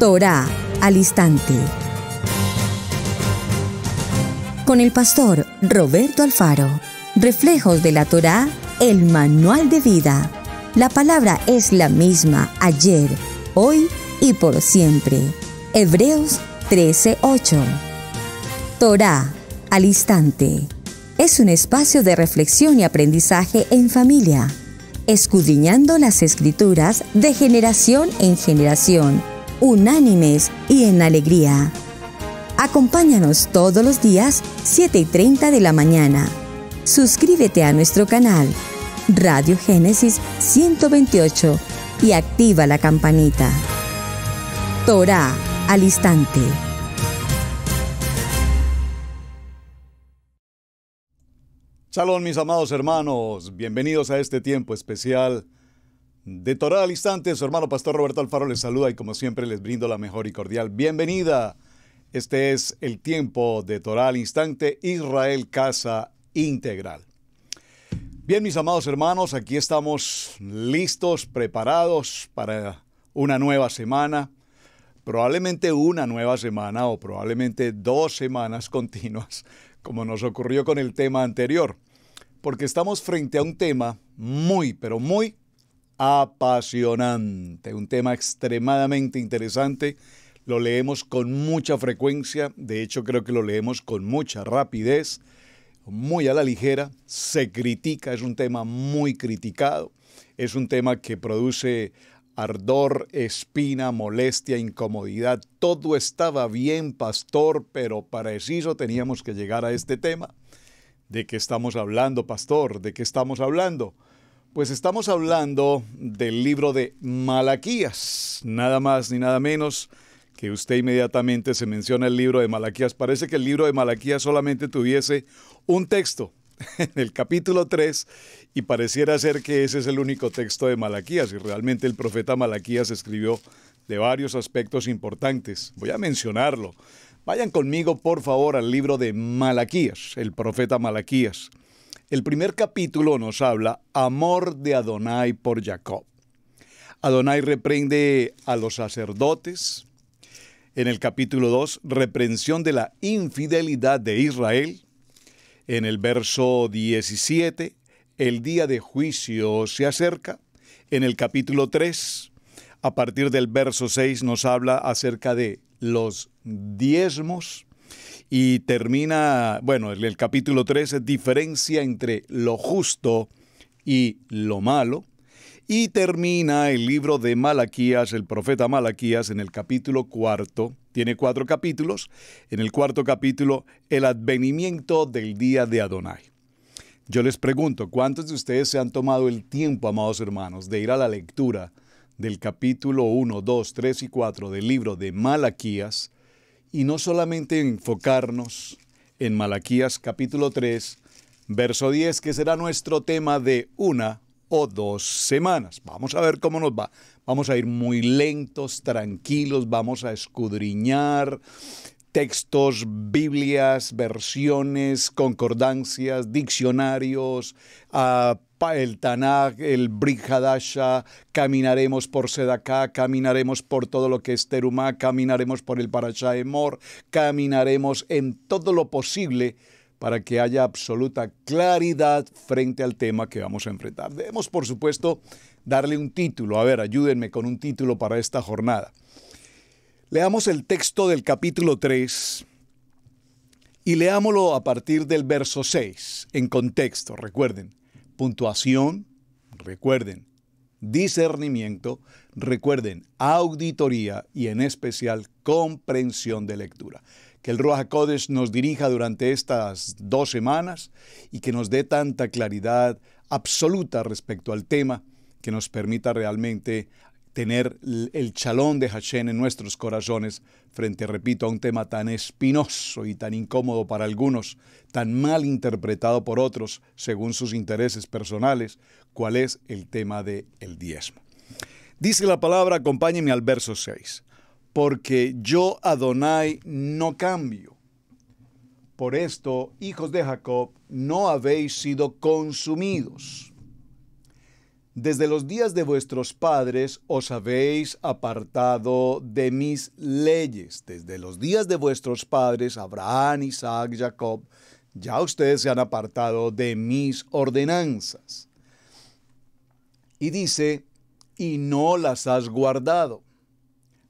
Torá al instante. Con el pastor Roberto Alfaro. Reflejos de la Torá, el manual de vida. La palabra es la misma ayer, hoy y por siempre. Hebreos 13:8. Torá al instante. Es un espacio de reflexión y aprendizaje en familia, escudriñando las Escrituras de generación en generación, unánimes y en alegría. Acompáñanos todos los días, 7:30 de la mañana. Suscríbete a nuestro canal, Radio Génesis 128, y activa la campanita. Torá al instante. Shalom, mis amados hermanos. Bienvenidos a este tiempo especial de Torá al instante. Su hermano pastor Roberto Alfaro les saluda y como siempre les brindo la mejor y cordial bienvenida. Este es el tiempo de Torá al instante, Israel Casa Integral. Bien, mis amados hermanos, aquí estamos listos, preparados para una nueva semana. Probablemente una nueva semana o probablemente 2 semanas continuas, como nos ocurrió con el tema anterior, porque estamos frente a un tema muy, pero muy apasionante, un tema extremadamente interesante. Lo leemos con mucha frecuencia, de hecho creo que lo leemos con mucha rapidez, muy a la ligera, se critica, es un tema muy criticado, es un tema que produce ardor, espina, molestia, incomodidad. Todo estaba bien, pastor, pero para eso teníamos que llegar a este tema. ¿De qué estamos hablando, pastor? ¿De qué estamos hablando? Pues estamos hablando del libro de Malaquías, nada más ni nada menos que usted inmediatamente se menciona el libro de Malaquías. Parece que el libro de Malaquías solamente tuviese un texto en el capítulo 3 y pareciera ser que ese es el único texto de Malaquías y realmente el profeta Malaquías escribió de varios aspectos importantes. Voy a mencionarlo. Vayan conmigo por favor al libro de Malaquías, el profeta Malaquías. El primer capítulo nos habla amor de Adonai por Jacob. Adonai reprende a los sacerdotes. En el capítulo 2, reprensión de la infidelidad de Israel. En el verso 17, el día de juicio se acerca. En el capítulo 3, a partir del verso 6, nos habla acerca de los diezmos. Y termina, bueno, en el capítulo 3, diferencia entre lo justo y lo malo. Y termina el libro de Malaquías, el profeta Malaquías, en el capítulo 4, tiene 4 capítulos, en el 4 capítulo, el advenimiento del día de Adonai. Yo les pregunto, ¿cuántos de ustedes se han tomado el tiempo, amados hermanos, de ir a la lectura del capítulo 1, 2, 3 y 4 del libro de Malaquías, y no solamente enfocarnos en Malaquías capítulo 3, verso 10, que será nuestro tema de una o 2 semanas. Vamos a ver cómo nos va. Vamos a ir muy lentos, tranquilos, vamos a escudriñar textos, Biblias, versiones, concordancias, diccionarios, el Tanaj, el Brit Hadasha, caminaremos por Sedaká, caminaremos por todo lo que es Terumá, caminaremos por el Parashá Emor, caminaremos en todo lo posible para que haya absoluta claridad frente al tema que vamos a enfrentar. Debemos, por supuesto, darle un título. A ver, ayúdenme con un título para esta jornada. Leamos el texto del capítulo 3 y leámoslo a partir del verso 6, en contexto. Recuerden, puntuación, recuerden, discernimiento, recuerden, auditoría y en especial comprensión de lectura. Que el Ruach HaKodesh nos dirija durante estas 2 semanas y que nos dé tanta claridad absoluta respecto al tema que nos permita realmente tener el chalón de Hashem en nuestros corazones frente, repito, a un tema tan espinoso y tan incómodo para algunos, tan mal interpretado por otros según sus intereses personales, cuál es el tema del diezmo. Dice la palabra, acompáñenme al verso 6. Porque yo, Adonai, no cambio. Por esto, hijos de Jacob, no habéis sido consumidos. Desde los días de vuestros padres os habéis apartado de mis leyes. Desde los días de vuestros padres, Abraham, Isaac, Jacob, ya ustedes se han apartado de mis ordenanzas. Y dice, y no las has guardado.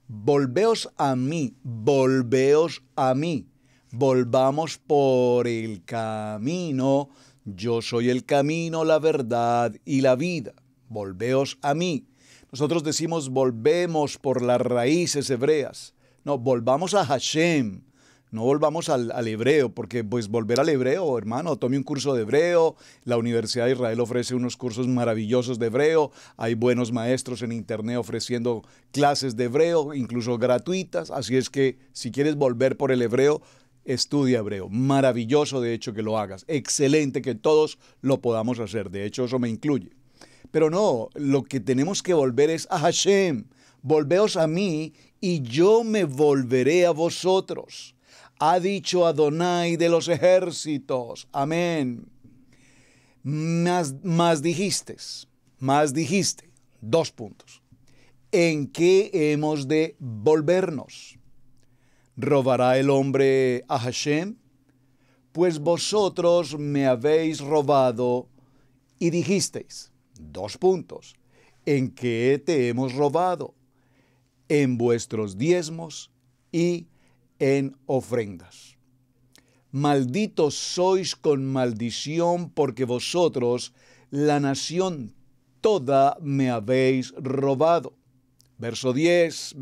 Volveos a mí, volveos a mí. Volvamos por el camino. Yo soy el camino, la verdad y la vida. Volveos a mí. Nosotros decimos volvemos por las raíces hebreas. No, volvamos a Hashem. No volvamos al hebreo, porque pues volver al hebreo, hermano, tome un curso de hebreo. La Universidad de Israel ofrece unos cursos maravillosos de hebreo. Hay buenos maestros en internet ofreciendo clases de hebreo, incluso gratuitas. Así es que si quieres volver por el hebreo, estudia hebreo. Maravilloso, de hecho, que lo hagas. Excelente que todos lo podamos hacer. De hecho, eso me incluye. Pero no, lo que tenemos que volver es a Hashem. Volveos a mí y yo me volveré a vosotros. Ha dicho Adonai de los ejércitos. Amén. Más dijiste. 2 puntos. ¿En qué hemos de volvernos? ¿Robará el hombre a Hashem? Pues vosotros me habéis robado y dijisteis. 2 puntos. ¿En qué te hemos robado? En vuestros diezmos y en ofrendas. Malditos sois con maldición, porque vosotros, la nación toda, me habéis robado. Verso 10.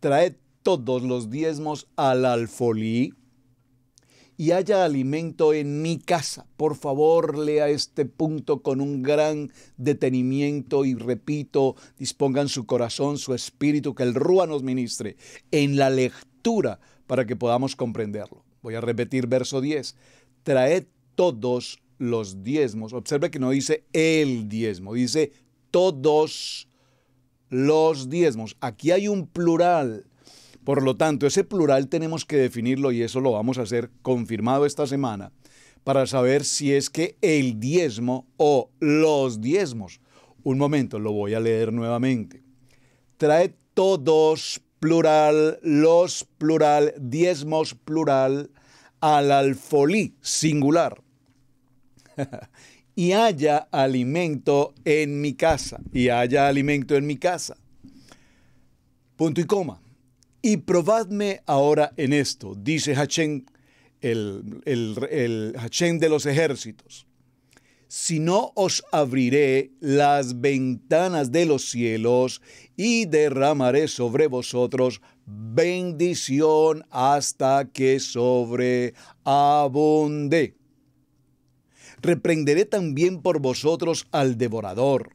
Traed todos los diezmos al alfolí y haya alimento en mi casa. Por favor, lea este punto con un gran detenimiento y repito, dispongan su corazón, su espíritu, que el Rúa nos ministre en la lectura para que podamos comprenderlo. Voy a repetir verso 10. Traed todos los diezmos. Observe que no dice el diezmo, dice todos los diezmos. Aquí hay un plural. Por lo tanto, ese plural tenemos que definirlo y eso lo vamos a hacer confirmado esta semana para saber si es que el diezmo o los diezmos. Un momento, lo voy a leer nuevamente. Traed todos, plural, los, plural, diezmos, plural, al alfolí, singular. Y haya alimento en mi casa. Y haya alimento en mi casa. Punto y coma. Y probadme ahora en esto, dice Hashem, el Hashem de los ejércitos. Si no os abriré las ventanas de los cielos y derramaré sobre vosotros bendición hasta que sobreabunde. Reprenderé también por vosotros al devorador,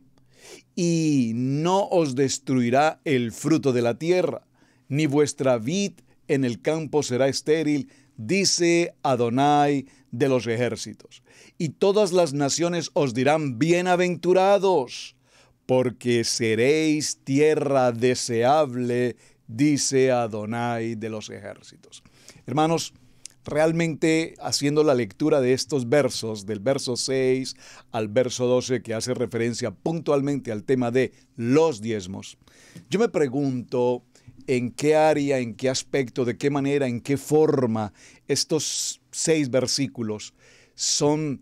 y no os destruirá el fruto de la tierra, ni vuestra vid en el campo será estéril, dice Adonai de los ejércitos. Y todas las naciones os dirán bienaventurados, porque seréis tierra deseable, dice Adonai de los ejércitos. Hermanos, realmente haciendo la lectura de estos versos, del verso 6 al verso 12, que hace referencia puntualmente al tema de los diezmos, yo me pregunto en qué área, en qué aspecto, de qué manera, en qué forma estos 6 versículos son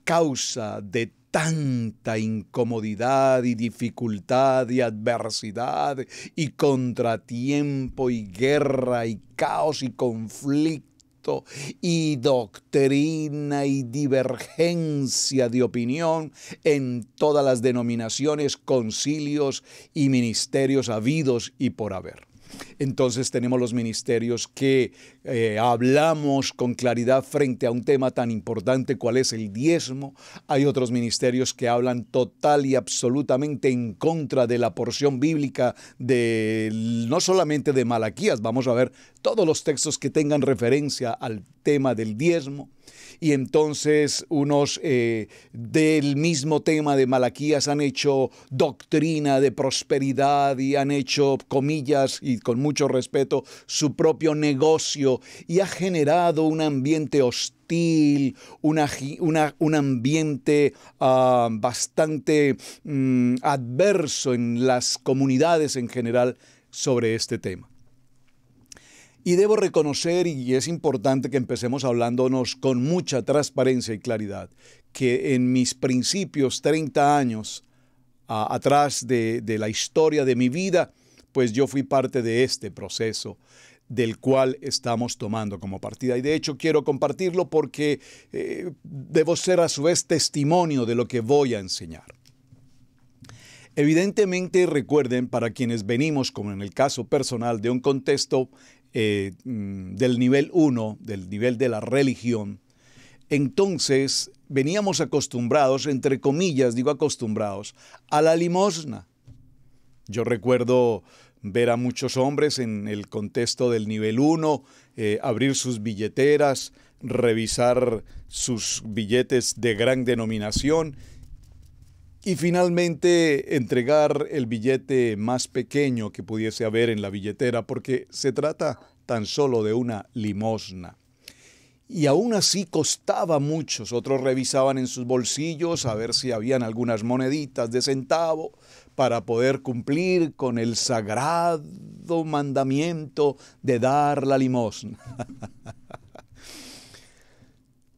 causa de tanta incomodidad y dificultad y adversidad y contratiempo y guerra y caos y conflicto y doctrina y divergencia de opinión en todas las denominaciones, concilios y ministerios habidos y por haber. Entonces tenemos los ministerios que hablamos con claridad frente a un tema tan importante cual es el diezmo. Hay otros ministerios que hablan total y absolutamente en contra de la porción bíblica no solamente de Malaquías. Vamos a ver todos los textos que tengan referencia al tema del diezmo. Y entonces unos del mismo tema de Malaquías han hecho doctrina de prosperidad y han hecho, comillas y con mucho respeto, su propio negocio y ha generado un ambiente hostil hostil, un ambiente bastante adverso en las comunidades en general sobre este tema. Y debo reconocer, y es importante que empecemos hablándonos con mucha transparencia y claridad, que en mis principios 30 años atrás de la historia de mi vida, pues yo fui parte de este proceso del cual estamos tomando como partida. Y de hecho quiero compartirlo porque debo ser a su vez testimonio de lo que voy a enseñar. Evidentemente, recuerden, para quienes venimos, como en el caso personal, de un contexto del nivel 1, del nivel de la religión, entonces veníamos acostumbrados, entre comillas, digo acostumbrados, a la limosna. Yo recuerdo ver a muchos hombres en el contexto del nivel 1, abrir sus billeteras, revisar sus billetes de gran denominación y finalmente entregar el billete más pequeño que pudiese haber en la billetera, porque se trata tan solo de una limosna. Y aún así costaba mucho. Otros revisaban en sus bolsillos a ver si habían algunas moneditas de centavo para poder cumplir con el sagrado mandamiento de dar la limosna.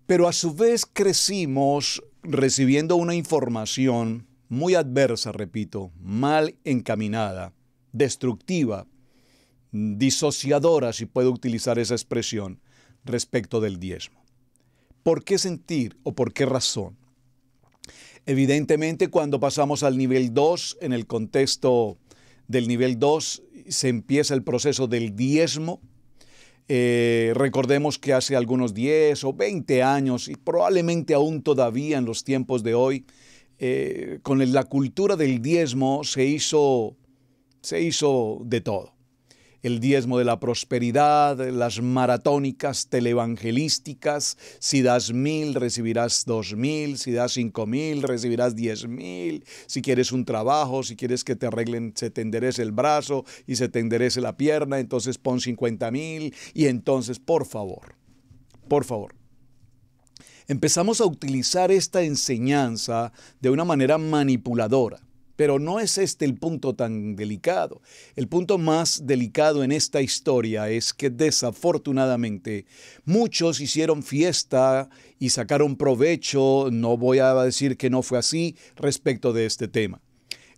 Pero a su vez crecimos recibiendo una información muy adversa, repito, mal encaminada, destructiva, disociadora, si puedo utilizar esa expresión, respecto del diezmo. ¿Por qué sentir o por qué razón? Evidentemente, cuando pasamos al nivel 2, en el contexto del nivel 2, se empieza el proceso del diezmo. Recordemos que hace algunos 10 o 20 años, y probablemente aún todavía en los tiempos de hoy, con la cultura del diezmo se hizo de todo. El diezmo de la prosperidad, las maratónicas televangelísticas, si das 1,000 recibirás 2,000, si das 5,000 recibirás 10,000, si quieres un trabajo, si quieres que te arreglen, se te enderece el brazo y se te enderece la pierna, entonces pon 50,000 y entonces, por favor, empezamos a utilizar esta enseñanza de una manera manipuladora. Pero no es este el punto tan delicado. El punto más delicado en esta historia es que desafortunadamente muchos hicieron fiesta y sacaron provecho, no voy a decir que no fue así, respecto de este tema.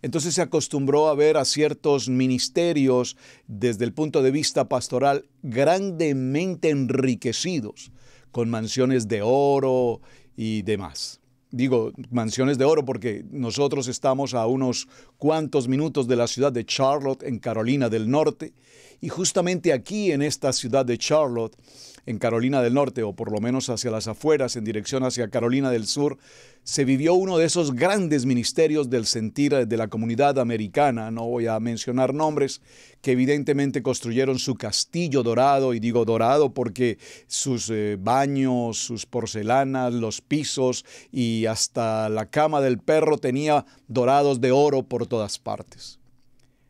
Entonces se acostumbró a ver a ciertos ministerios desde el punto de vista pastoral grandemente enriquecidos, con mansiones de oro y demás. Digo mansiones de oro porque nosotros estamos a unos cuantos minutos de la ciudad de Charlotte, en Carolina del Norte, y justamente aquí en esta ciudad de Charlotte, en Carolina del Norte, o por lo menos hacia las afueras, en dirección hacia Carolina del Sur, se vivió uno de esos grandes ministerios del sentir de la comunidad americana, no voy a mencionar nombres, que evidentemente construyeron su castillo dorado, y digo dorado porque sus baños, sus porcelanas, los pisos y hasta la cama del perro tenía dorados de oro por todas partes.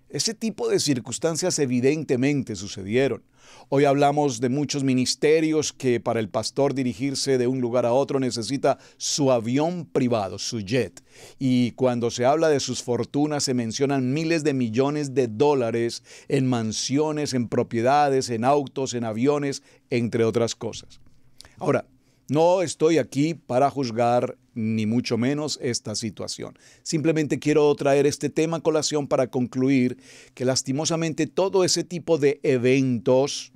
Ese tipo de circunstancias evidentemente sucedieron. Hoy hablamos de muchos ministerios que para el pastor dirigirse de un lugar a otro necesita su avión privado, su jet. Y cuando se habla de sus fortunas se mencionan miles de millones de dólares en mansiones, en propiedades, en autos, en aviones, entre otras cosas. Ahora, no estoy aquí para juzgar ni mucho menos esta situación. Simplemente quiero traer este tema a colación para concluir que lastimosamente todo ese tipo de eventos,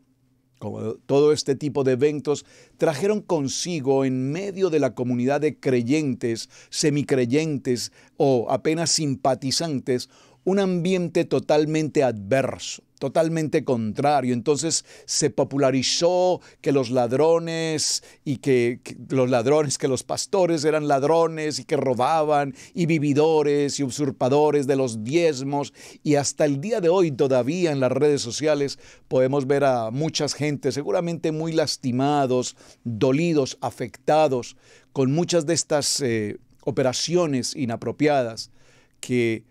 trajeron consigo en medio de la comunidad de creyentes, semicreyentes o apenas simpatizantes, un ambiente totalmente adverso, totalmente contrario. Entonces se popularizó que los ladrones que los pastores eran ladrones y que robaban, y vividores y usurpadores de los diezmos, y hasta el día de hoy todavía en las redes sociales podemos ver a muchas gentes seguramente muy lastimados, dolidos, afectados con muchas de estas operaciones inapropiadas que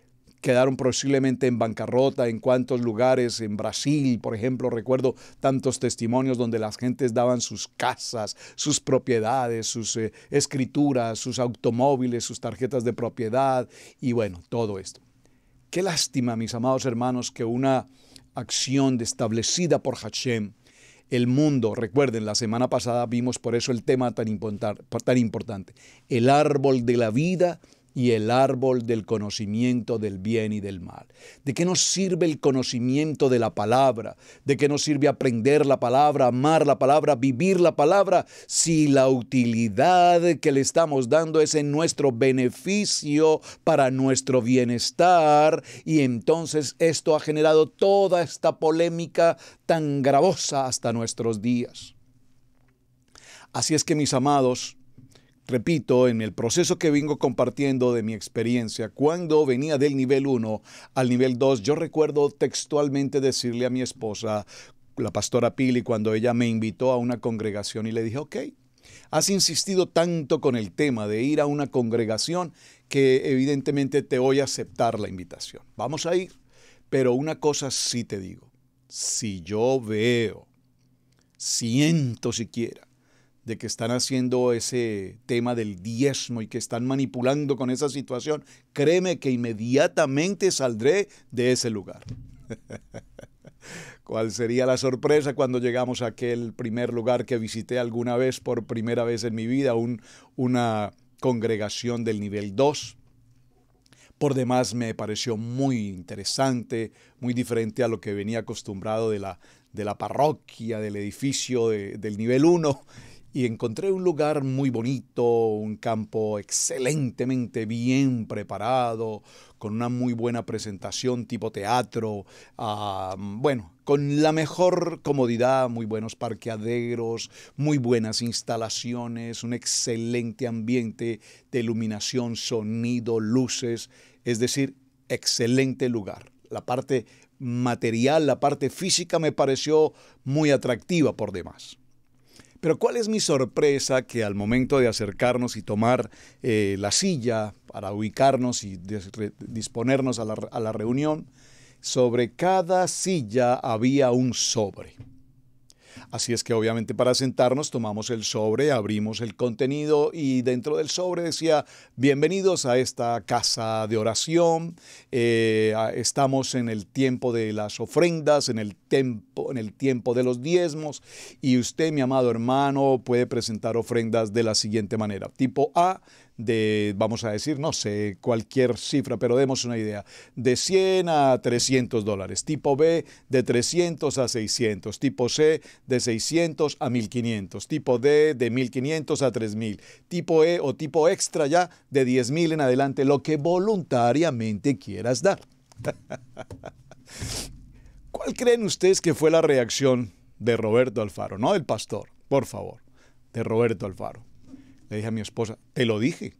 quedaron posiblemente en bancarrota, en cuántos lugares, en Brasil, por ejemplo, recuerdo tantos testimonios donde las gentes daban sus casas, sus propiedades, sus escrituras, sus automóviles, sus tarjetas de propiedad y bueno, todo esto. Qué lástima, mis amados hermanos, que una acción establecida por Hashem, el mundo, recuerden, la semana pasada vimos por eso el tema tan importante, el árbol de la vida y el árbol del conocimiento del bien y del mal. ¿De qué nos sirve el conocimiento de la palabra? ¿De qué nos sirve aprender la palabra, amar la palabra, vivir la palabra, si la utilidad que le estamos dando es en nuestro beneficio, para nuestro bienestar? Y entonces esto ha generado toda esta polémica tan gravosa hasta nuestros días. Así es que, mis amados, repito, en el proceso que vengo compartiendo de mi experiencia, cuando venía del nivel 1 al nivel 2, yo recuerdo textualmente decirle a mi esposa, la pastora Pili, cuando ella me invitó a una congregación y le dije, ok, has insistido tanto con el tema de ir a una congregación que evidentemente te voy a aceptar la invitación. Vamos a ir, pero una cosa sí te digo, si yo veo, siento siquiera, de que están haciendo ese tema del diezmo y que están manipulando con esa situación, créeme que inmediatamente saldré de ese lugar. ¿Cuál sería la sorpresa cuando llegamos a aquel primer lugar que visité alguna vez, por primera vez en mi vida, una congregación del nivel 2? Por demás me pareció muy interesante, muy diferente a lo que venía acostumbrado de la parroquia, del edificio del nivel 1. Y encontré un lugar muy bonito, un campo excelentemente bien preparado, con una muy buena presentación tipo teatro, bueno, con la mejor comodidad, muy buenos parqueaderos, muy buenas instalaciones, un excelente ambiente de iluminación, sonido, luces, es decir, excelente lugar. La parte material, la parte física me pareció muy atractiva por demás. Pero ¿cuál es mi sorpresa? Que al momento de acercarnos y tomar la silla para ubicarnos y disponernos a la reunión, sobre cada silla había un sobre. Así es que obviamente para sentarnos tomamos el sobre, abrimos el contenido y dentro del sobre decía, bienvenidos a esta casa de oración, estamos en el tiempo de las ofrendas, en el tiempo de los diezmos y usted, mi amado hermano, puede presentar ofrendas de la siguiente manera. Tipo A, vamos a decir, no sé, cualquier cifra, pero demos una idea, de $100 a $300, tipo B, de 300 a 600, tipo C, de 600 a 1500, tipo D, de 1500 a 3000, tipo E o tipo extra ya, de 10,000 en adelante, lo que voluntariamente quieras dar. ¿Cuál creen ustedes que fue la reacción de Roberto Alfaro? No del pastor, por favor, de Roberto Alfaro. Le dije a mi esposa, te lo dije,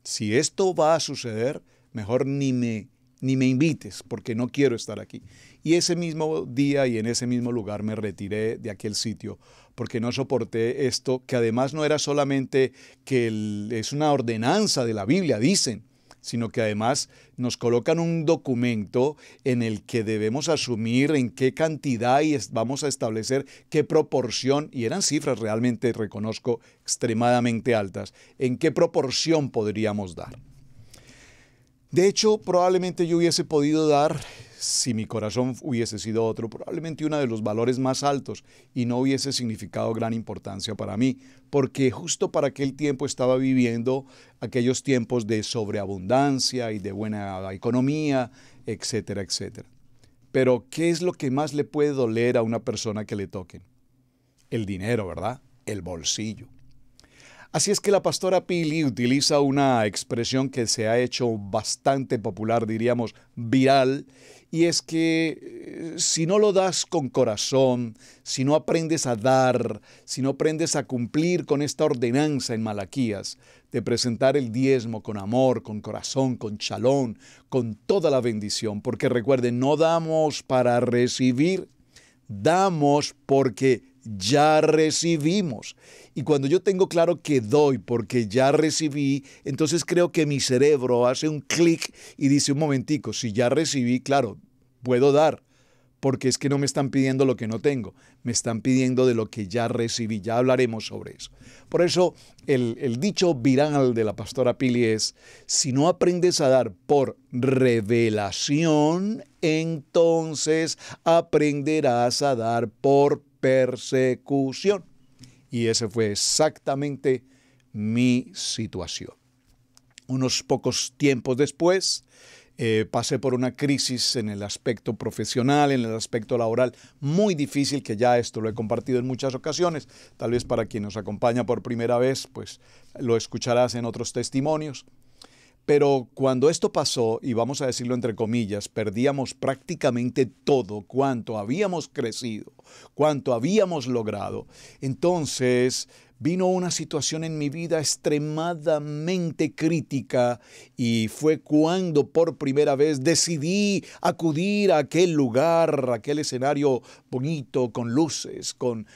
si esto va a suceder, mejor ni me invites porque no quiero estar aquí. Y ese mismo día y en ese mismo lugar me retiré de aquel sitio porque no soporté esto, que además no era solamente que es una ordenanza de la Biblia, dicen, sino que además nos colocan un documento en el que debemos asumir en qué cantidad y vamos a establecer qué proporción, y eran cifras realmente, reconozco, extremadamente altas, en qué proporción podríamos dar. De hecho, probablemente yo hubiese podido dar, si mi corazón hubiese sido otro, probablemente uno de los valores más altos y no hubiese significado gran importancia para mí, porque justo para aquel tiempo estaba viviendo aquellos tiempos de sobreabundancia y de buena economía, etcétera, etcétera. Pero, ¿qué es lo que más le puede doler a una persona que le toquen? El dinero, ¿verdad? El bolsillo. Así es que la pastora Pili utiliza una expresión que se ha hecho bastante popular, diríamos viral, y es que si no lo das con corazón, si no aprendes a dar, si no aprendes a cumplir con esta ordenanza en Malaquías de presentar el diezmo con amor, con corazón, con shalom, con toda la bendición, porque recuerden, no damos para recibir, damos porque ya recibimos. Y cuando yo tengo claro que doy porque ya recibí, entonces creo que mi cerebro hace un clic y dice, un momentico, si ya recibí, claro, puedo dar. Porque es que no me están pidiendo lo que no tengo, me están pidiendo de lo que ya recibí. Ya hablaremos sobre eso. Por eso el dicho viral de la pastora Pili es, si no aprendes a dar por revelación, entonces aprenderás a dar por persecución. Y ese fue exactamente mi situación. Unos pocos tiempos después, pasé por una crisis en el aspecto profesional, en el aspecto laboral, muy difícil, que ya esto lo he compartido en muchas ocasiones. Tal vez para quien nos acompaña por primera vez, pues lo escucharás en otros testimonios. Pero cuando esto pasó, y vamos a decirlo entre comillas, perdíamos prácticamente todo cuanto habíamos crecido, cuanto habíamos logrado. Entonces vino una situación en mi vida extremadamente crítica y fue cuando por primera vez decidí acudir a aquel lugar, a aquel escenario bonito, con luces, con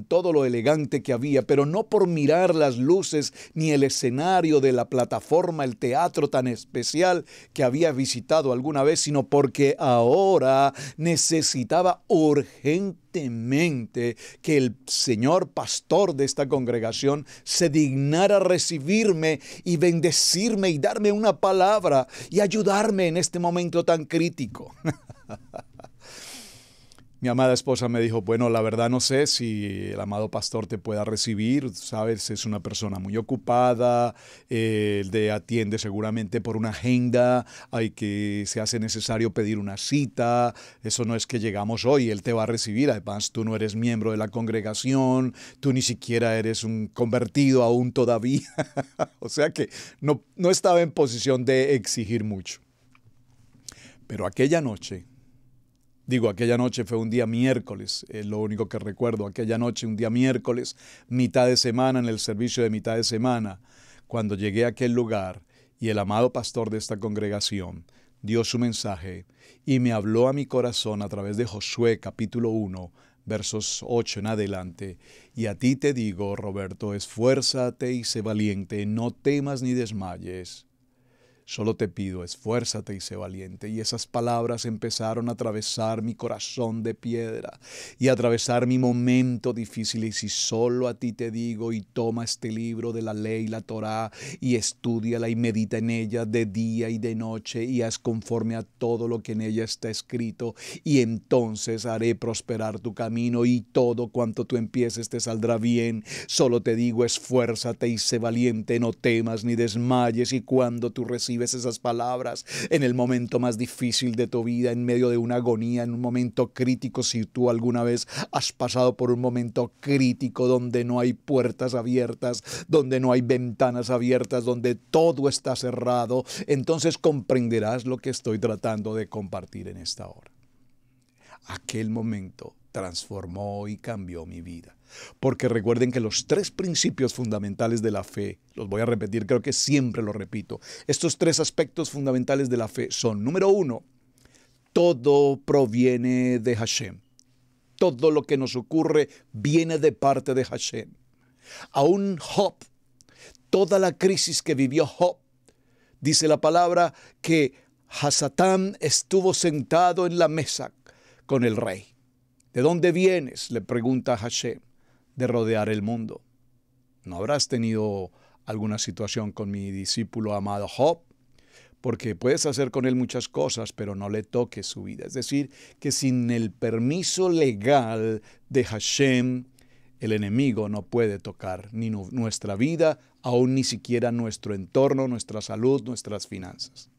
todo lo elegante que había, pero no por mirar las luces ni el escenario de la plataforma, el teatro tan especial que había visitado alguna vez, sino porque ahora necesitaba urgentemente que el señor pastor de esta congregación se dignara recibirme y bendecirme y darme una palabra y ayudarme en este momento tan crítico. Mi amada esposa me dijo, bueno, la verdad no sé si el amado pastor te pueda recibir, sabes, es una persona muy ocupada, te atiende seguramente por una agenda, hay que se hace necesario pedir una cita, eso no es que llegamos hoy, él te va a recibir, además tú no eres miembro de la congregación, tú ni siquiera eres un convertido aún todavía, o sea que no estaba en posición de exigir mucho. Pero aquella noche fue un día miércoles, es lo único que recuerdo, aquella noche, un día miércoles, mitad de semana, en el servicio de mitad de semana, cuando llegué a aquel lugar y el amado pastor de esta congregación dio su mensaje y me habló a mi corazón a través de Josué capítulo 1, versos 8 en adelante. Y a ti te digo, Roberto, esfuérzate y sé valiente, no temas ni desmayes. Solo te pido, esfuérzate y sé valiente. Y esas palabras empezaron a atravesar mi corazón de piedra y a atravesar mi momento difícil. Y si solo a ti te digo, y toma este libro de la ley, la Torá, y estúdiala y medita en ella de día y de noche, y haz conforme a todo lo que en ella está escrito, y entonces haré prosperar tu camino, y todo cuanto tú empieces te saldrá bien. Solo te digo, esfuérzate y sé valiente, no temas ni desmayes. Y cuando tú recibes esas palabras en el momento más difícil de tu vida, en medio de una agonía, en un momento crítico, si tú alguna vez has pasado por un momento crítico donde no hay puertas abiertas, donde no hay ventanas abiertas, donde todo está cerrado, entonces comprenderás lo que estoy tratando de compartir en esta hora. Aquel momento transformó y cambió mi vida. Porque recuerden que los 3 principios fundamentales de la fe, los voy a repetir, creo que siempre lo repito, estos 3 aspectos fundamentales de la fe son, número 1, todo proviene de Hashem. Todo lo que nos ocurre viene de parte de Hashem. Aún Job, toda la crisis que vivió Job, dice la palabra que Hasatán estuvo sentado en la mesa con el rey. ¿De dónde vienes?, le pregunta a Hashem. De rodear el mundo. ¿No habrás tenido alguna situación con mi discípulo amado Job? Porque puedes hacer con él muchas cosas, pero no le toques su vida. Es decir, que sin el permiso legal de Hashem, el enemigo no puede tocar ni nuestra vida, aún ni siquiera nuestro entorno, nuestra salud, nuestras finanzas.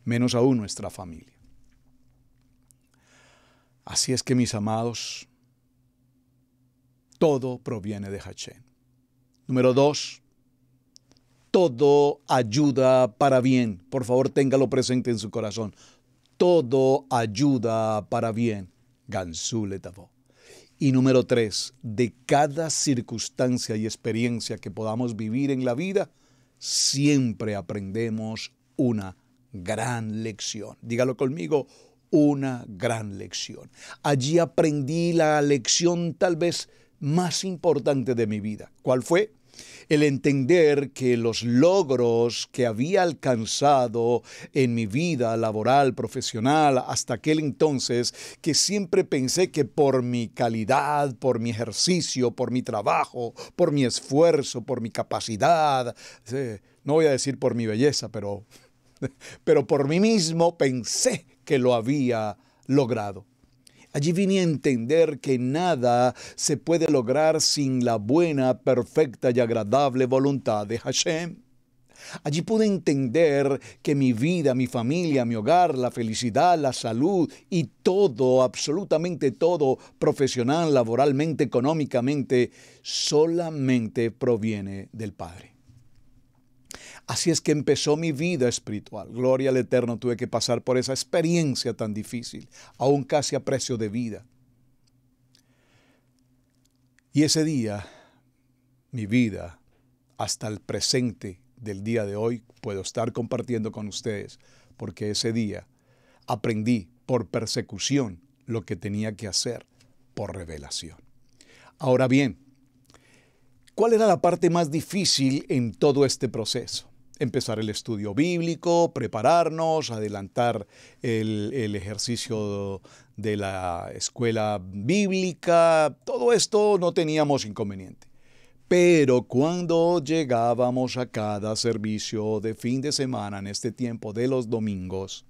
Menos aún nuestra familia. Así es que, mis amados, todo proviene de Hashem. Número 2, todo ayuda para bien. Por favor, téngalo presente en su corazón. Todo ayuda para bien. Gansu letavo. Y número 3, de cada circunstancia y experiencia que podamos vivir en la vida, siempre aprendemos una gran lección. Dígalo conmigo, una gran lección. Allí aprendí la lección tal vez más importante de mi vida. ¿Cuál fue? El entender que los logros que había alcanzado en mi vida laboral, profesional, hasta aquel entonces, que siempre pensé que por mi calidad, por mi ejercicio, por mi trabajo, por mi esfuerzo, por mi capacidad, no voy a decir por mi belleza, pero por mí mismo pensé que lo había logrado. Allí vine a entender que nada se puede lograr sin la buena, perfecta y agradable voluntad de Hashem. Allí pude entender que mi vida, mi familia, mi hogar, la felicidad, la salud y todo, absolutamente todo, profesional, laboralmente, económicamente, solamente proviene del Padre. Así es que empezó mi vida espiritual. Gloria al Eterno, tuve que pasar por esa experiencia tan difícil, aún casi a precio de vida. Y ese día, mi vida, hasta el presente del día de hoy, puedo estar compartiendo con ustedes, porque ese día aprendí por persecución lo que tenía que hacer por revelación. Ahora bien, ¿cuál era la parte más difícil en todo este proceso? Empezar el estudio bíblico, prepararnos, adelantar el ejercicio de la escuela bíblica, todo esto no teníamos inconveniente. Pero cuando llegábamos a cada servicio de fin de semana en este tiempo de los domingos,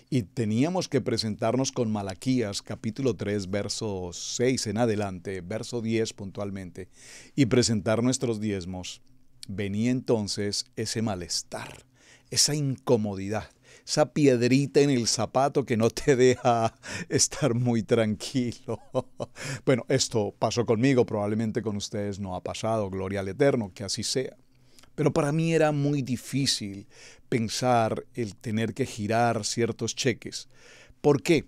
y teníamos que presentarnos con Malaquías, capítulo 3, verso 6 en adelante, verso 10 puntualmente, y presentar nuestros diezmos, venía entonces ese malestar, esa incomodidad, esa piedrita en el zapato que no te deja estar muy tranquilo. Bueno, esto pasó conmigo, probablemente con ustedes no ha pasado, gloria al Eterno, que así sea. Pero para mí era muy difícil pensar el tener que girar ciertos cheques. ¿Por qué?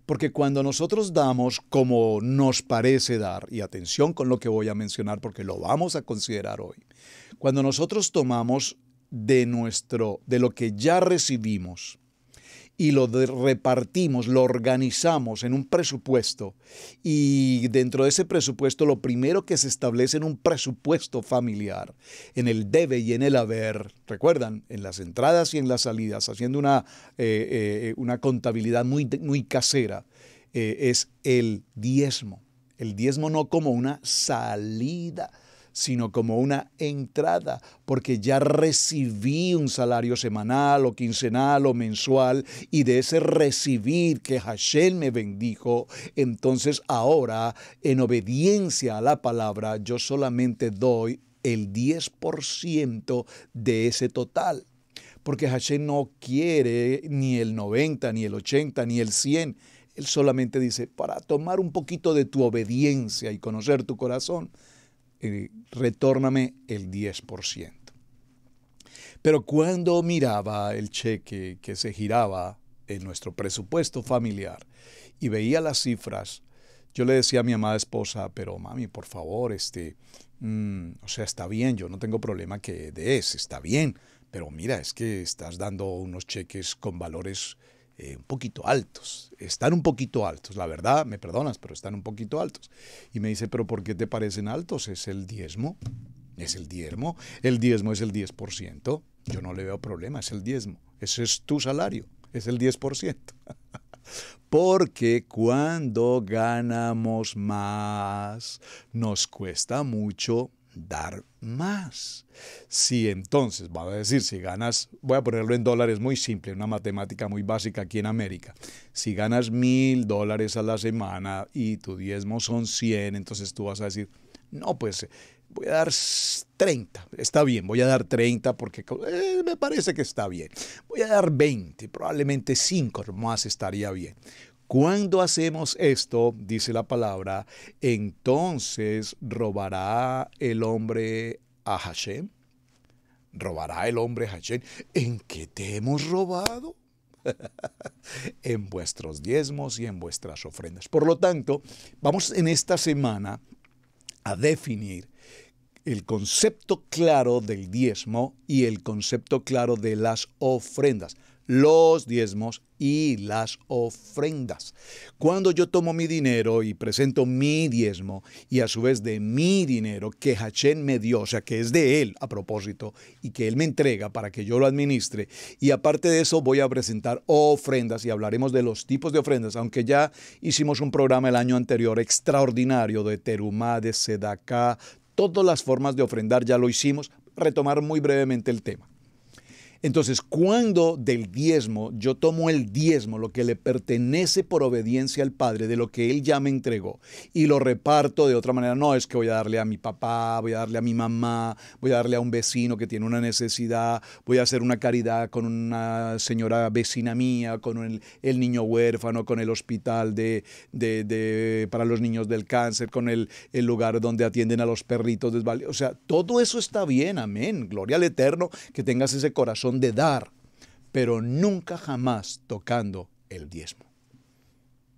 Porque cuando nosotros damos como nos parece dar, y atención con lo que voy a mencionar porque lo vamos a considerar hoy, cuando nosotros tomamos de lo que ya recibimos y lo repartimos, lo organizamos en un presupuesto, y dentro de ese presupuesto lo primero que se establece en un presupuesto familiar, en el debe y en el haber, recuerdan, en las entradas y en las salidas, haciendo una contabilidad muy casera, es el diezmo. El diezmo no como una salida, sino como una entrada, porque ya recibí un salario semanal o quincenal o mensual, y de ese recibir que Hashem me bendijo, entonces ahora, en obediencia a la palabra, yo solamente doy el 10% de ese total, porque Hashem no quiere ni el 90, ni el 80, ni el 100. Él solamente dice, para tomar un poquito de tu obediencia y conocer tu corazón, retórname el 10%. Pero cuando miraba el cheque que se giraba en nuestro presupuesto familiar y veía las cifras, yo le decía a mi amada esposa, pero mami, por favor, o sea, está bien, yo no tengo problema que des, está bien, pero mira, es que estás dando unos cheques con valores un poquito altos, están un poquito altos, la verdad, me perdonas, pero están un poquito altos. Y me dice, pero ¿por qué te parecen altos? ¿Es el diezmo? ¿Es el diezmo? El diezmo es el 10%, yo no le veo problema, es el diezmo, ese es tu salario, es el 10%. Porque cuando ganamos más, nos cuesta mucho dar más. Si entonces, vamos a decir, si ganas, voy a ponerlo en dólares muy simple, una matemática muy básica aquí en América. Si ganas $1,000 a la semana y tu diezmo son 100, entonces tú vas a decir, no, pues voy a dar 30, está bien, voy a dar 30 porque me parece que está bien. Voy a dar 20, probablemente 5 más estaría bien. Cuando hacemos esto, dice la palabra, entonces robará el hombre a Hashem. ¿Robará el hombre a Hashem? ¿En qué te hemos robado? En vuestros diezmos y en vuestras ofrendas. Por lo tanto, vamos en esta semana a definir el concepto claro del diezmo y el concepto claro de las ofrendas. los diezmos y las ofrendas. Cuando yo tomo mi dinero y presento mi diezmo y a su vez de mi dinero que Hashem me dio, o sea que es de él a propósito y que él me entrega para que yo lo administre, y aparte de eso voy a presentar ofrendas y hablaremos de los tipos de ofrendas, aunque ya hicimos un programa el año anterior extraordinario de terumá, de sedaká, todas las formas de ofrendar ya lo hicimos, retomar muy brevemente el tema. Entonces, cuando del diezmo, yo tomo el diezmo, lo que le pertenece por obediencia al Padre, de lo que Él ya me entregó, y lo reparto de otra manera, no es que voy a darle a mi papá, voy a darle a mi mamá, voy a darle a un vecino que tiene una necesidad, voy a hacer una caridad con una señora vecina mía, con el niño huérfano, con el hospital para los niños del cáncer, con el lugar donde atienden a los perritos desvalidos. O sea, todo eso está bien, amén, gloria al Eterno, que tengas ese corazón de dar, pero nunca jamás tocando el diezmo.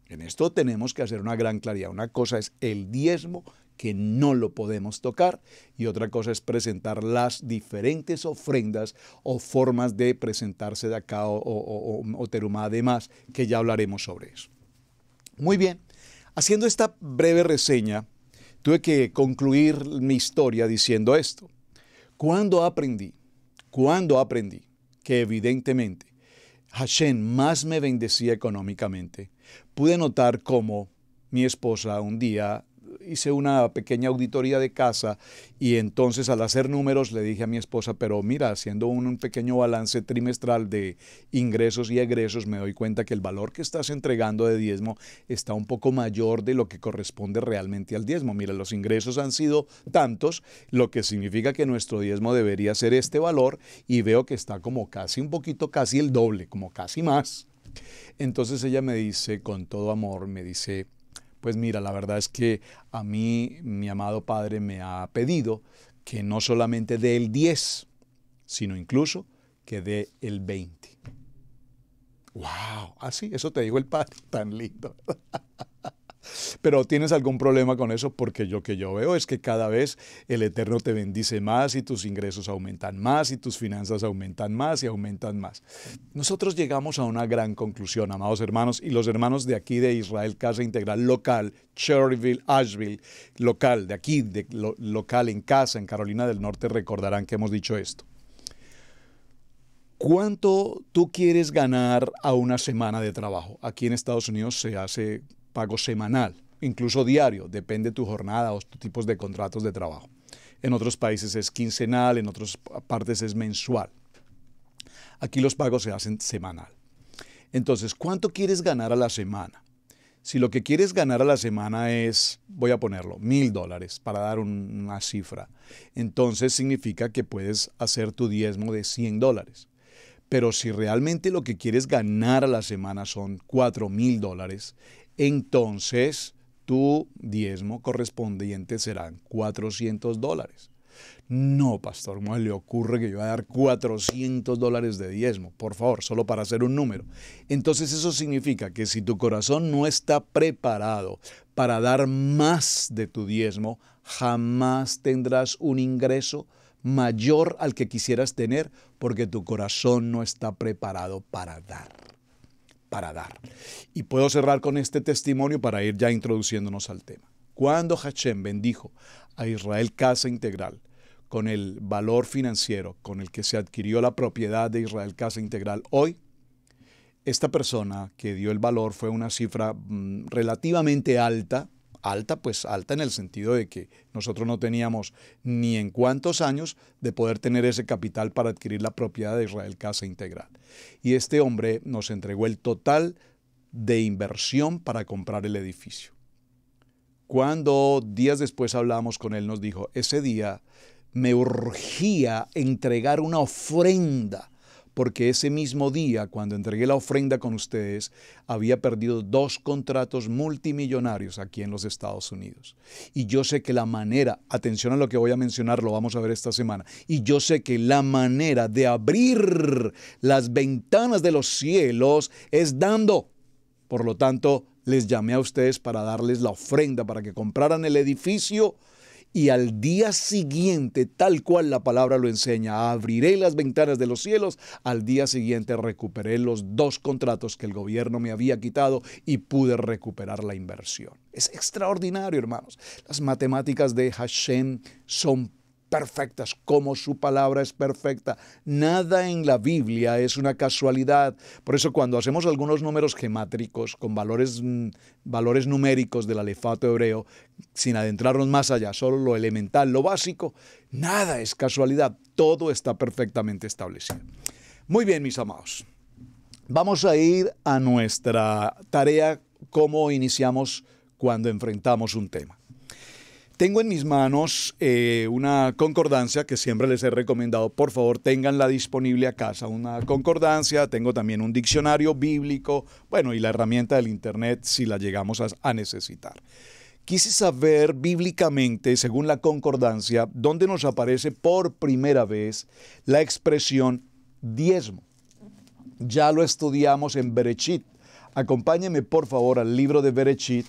En esto tenemos que hacer una gran claridad. Una cosa es el diezmo, que no lo podemos tocar, y otra cosa es presentar las diferentes ofrendas o formas de presentarse de acá o terumá además, que ya hablaremos sobre eso. Muy bien, haciendo esta breve reseña, tuve que concluir mi historia diciendo esto. ¿Cuándo aprendí que evidentemente Hashem más me bendecía económicamente? Pude notar cómo mi esposa un día hice una pequeña auditoría de casa y entonces al hacer números le dije a mi esposa, pero mira, haciendo un pequeño balance trimestral de ingresos y egresos, me doy cuenta que el valor que estás entregando de diezmo está un poco mayor de lo que corresponde realmente al diezmo. Mira, los ingresos han sido tantos, lo que significa que nuestro diezmo debería ser este valor, y veo que está como casi un poquito, casi el doble, como casi más. Entonces ella me dice, con todo amor, me dice, pues mira, la verdad es que a mí mi amado Padre me ha pedido que no solamente dé el 10, sino incluso que dé el 20. ¡Wow! Así, eso te dijo el Padre, tan lindo. Pero ¿tienes algún problema con eso? Porque lo que yo veo es que cada vez el Eterno te bendice más y tus ingresos aumentan más y tus finanzas aumentan más y aumentan más. Nosotros llegamos a una gran conclusión, amados hermanos, y los hermanos de aquí de Israel Casa Integral local, Cherryville, Asheville, local, de aquí, local en casa, en Carolina del Norte, recordarán que hemos dicho esto. ¿Cuánto tú quieres ganar a una semana de trabajo? Aquí en Estados Unidos se hace pago semanal, incluso diario, depende de tu jornada o tus tipos de contratos de trabajo. En otros países es quincenal, en otras partes es mensual. Aquí los pagos se hacen semanal. Entonces, ¿cuánto quieres ganar a la semana? Si lo que quieres ganar a la semana es, voy a ponerlo, $1,000 para dar una cifra, entonces significa que puedes hacer tu diezmo de $100. Pero si realmente lo que quieres ganar a la semana son $4,000, entonces tu diezmo correspondiente serán $400. No, pastor, ¿cómo le ocurre que yo voy a dar $400 de diezmo? Por favor, solo para hacer un número. Entonces eso significa que si tu corazón no está preparado para dar más de tu diezmo, jamás tendrás un ingreso mayor al que quisieras tener, porque tu corazón no está preparado para dar. Y puedo cerrar con este testimonio para ir ya introduciéndonos al tema. Cuando Hashem bendijo a Israel Casa Integral con el valor financiero con el que se adquirió la propiedad de Israel Casa Integral, hoy esta persona que dio el valor fue una cifra relativamente alta en el sentido de que nosotros no teníamos ni en cuántos años de poder tener ese capital para adquirir la propiedad de Israel Casa Integral. Y este hombre nos entregó el total de inversión para comprar el edificio. Cuando días después hablábamos con él, nos dijo, ese día me urgía entregar una ofrenda, porque ese mismo día, cuando entregué la ofrenda con ustedes, había perdido 2 contratos multimillonarios aquí en los Estados Unidos. Y yo sé que la manera, atención a lo que voy a mencionar, lo vamos a ver esta semana, y yo sé que la manera de abrir las ventanas de los cielos es dando. Por lo tanto, les llamé a ustedes para darles la ofrenda, para que compraran el edificio y al día siguiente, tal cual la palabra lo enseña, abriré las ventanas de los cielos, al día siguiente recuperé los 2 contratos que el gobierno me había quitado y pude recuperar la inversión. Es extraordinario, hermanos. Las matemáticas de Hashem son perfectas, como su palabra es perfecta. Nada en la Biblia es una casualidad. Por eso cuando hacemos algunos números gemátricos con valores numéricos del alefato hebreo, sin adentrarnos más allá, solo lo elemental, lo básico, nada es casualidad. Todo está perfectamente establecido. Muy bien, mis amados. Vamos a ir a nuestra tarea, cómo iniciamos cuando enfrentamos un tema. Tengo en mis manos una concordancia que siempre les he recomendado. Por favor, ténganla disponible a casa. Una concordancia, tengo también un diccionario bíblico, bueno, y la herramienta del internet si la llegamos a necesitar. Quise saber bíblicamente, según la concordancia, dónde nos aparece por primera vez la expresión diezmo. Ya lo estudiamos en Bereshit. Acompáñenme, por favor, al libro de Bereshit.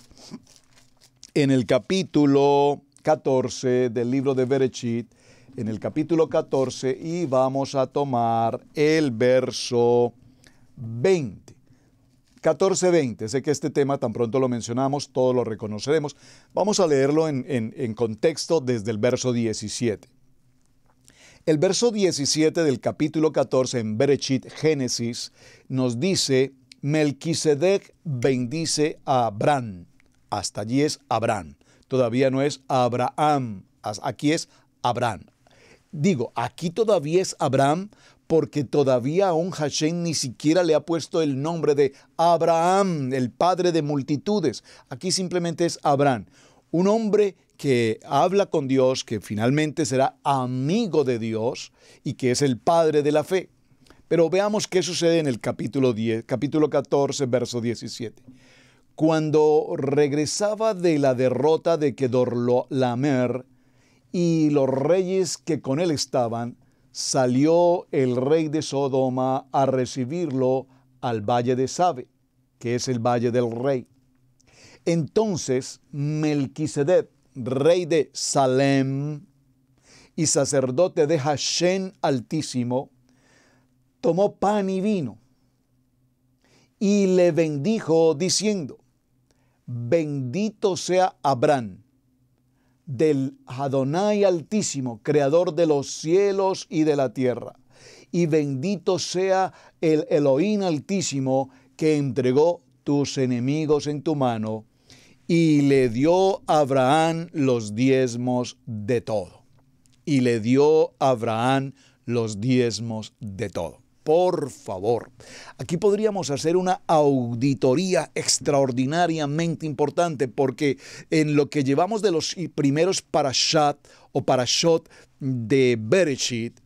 En el capítulo 14 del libro de Bereshit, en el capítulo 14, y vamos a tomar el verso 20. 14-20, sé que este tema tan pronto lo mencionamos, todos lo reconoceremos. Vamos a leerlo en contexto desde el verso 17. El verso 17 del capítulo 14 en Bereshit, Génesis, nos dice, Melquisedec bendice a Abraham. Hasta allí es Abraham. Todavía no es Abraham. Aquí es Abraham. Digo, aquí todavía es Abraham porque todavía aún Hashem ni siquiera le ha puesto el nombre de Abraham, el padre de multitudes. Aquí simplemente es Abraham. Un hombre que habla con Dios, que finalmente será amigo de Dios y que es el padre de la fe. Pero veamos qué sucede en el capítulo 14, verso 17. Cuando regresaba de la derrota de Kedorlaomer y los reyes que con él estaban, salió el rey de Sodoma a recibirlo al valle de Sabe, que es el valle del rey. Entonces Melquisedec, rey de Salem y sacerdote de Hashem Altísimo, tomó pan y vino y le bendijo diciendo, bendito sea Abraham, del Adonai Altísimo, creador de los cielos y de la tierra, y bendito sea el Elohim Altísimo que entregó tus enemigos en tu mano, y le dio a Abraham los diezmos de todo. Y le dio a Abraham los diezmos de todo. Por favor, aquí podríamos hacer una auditoría extraordinariamente importante porque en lo que llevamos de los primeros parashat o parashot de Bereshit,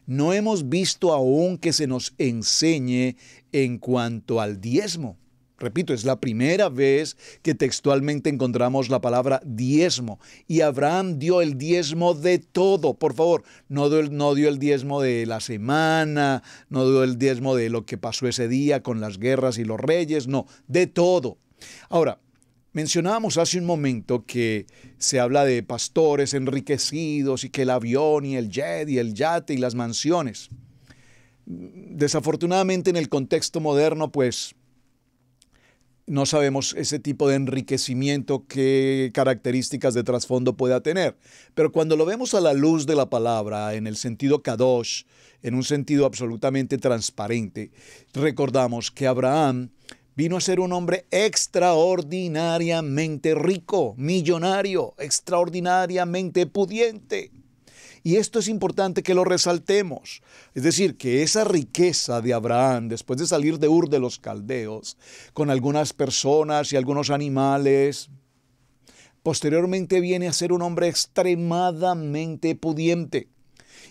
no hemos visto aún que se nos enseñe en cuanto al diezmo. Repito, es la primera vez que textualmente encontramos la palabra diezmo. Y Abraham dio el diezmo de todo. Por favor, no dio el diezmo de la semana, no dio el diezmo de lo que pasó ese día con las guerras y los reyes, no, de todo. Ahora, mencionábamos hace un momento que se habla de pastores enriquecidos y que el avión y el jet y el yate y las mansiones. Desafortunadamente en el contexto moderno, pues, no sabemos ese tipo de enriquecimiento, qué características de trasfondo pueda tener. Pero cuando lo vemos a la luz de la palabra, en el sentido kadosh, en un sentido absolutamente transparente, recordamos que Abraham vino a ser un hombre extraordinariamente rico, millonario, extraordinariamente pudiente. Y esto es importante que lo resaltemos. Es decir, que esa riqueza de Abraham, después de salir de Ur de los Caldeos, con algunas personas y algunos animales, posteriormente viene a ser un hombre extremadamente pudiente.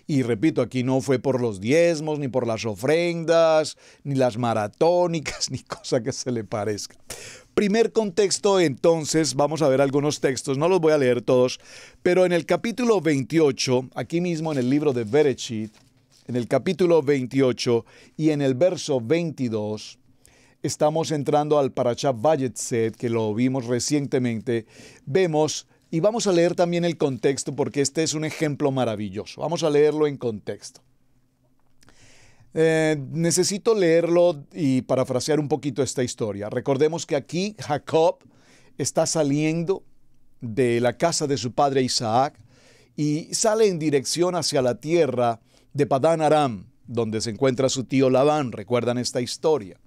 Y repito, aquí no fue por los diezmos, ni por las ofrendas, ni las maratónicas, ni cosa que se le parezca. Primer contexto, entonces, vamos a ver algunos textos, no los voy a leer todos, pero en el capítulo 28, aquí mismo en el libro de Bereshit, en el capítulo 28 y en el verso 22, estamos entrando al Parashat Vayetze, que lo vimos recientemente, vemos Y vamos a leer también el contexto porque este es un ejemplo maravilloso. Vamos a leerlo en contexto. Necesito leerlo y parafrasear un poquito esta historia. Recordemos que aquí Jacob está saliendo de la casa de su padre Isaac y sale en dirección hacia la tierra de Padán Aram, donde se encuentra su tío Labán. ¿Recuerdan esta historia?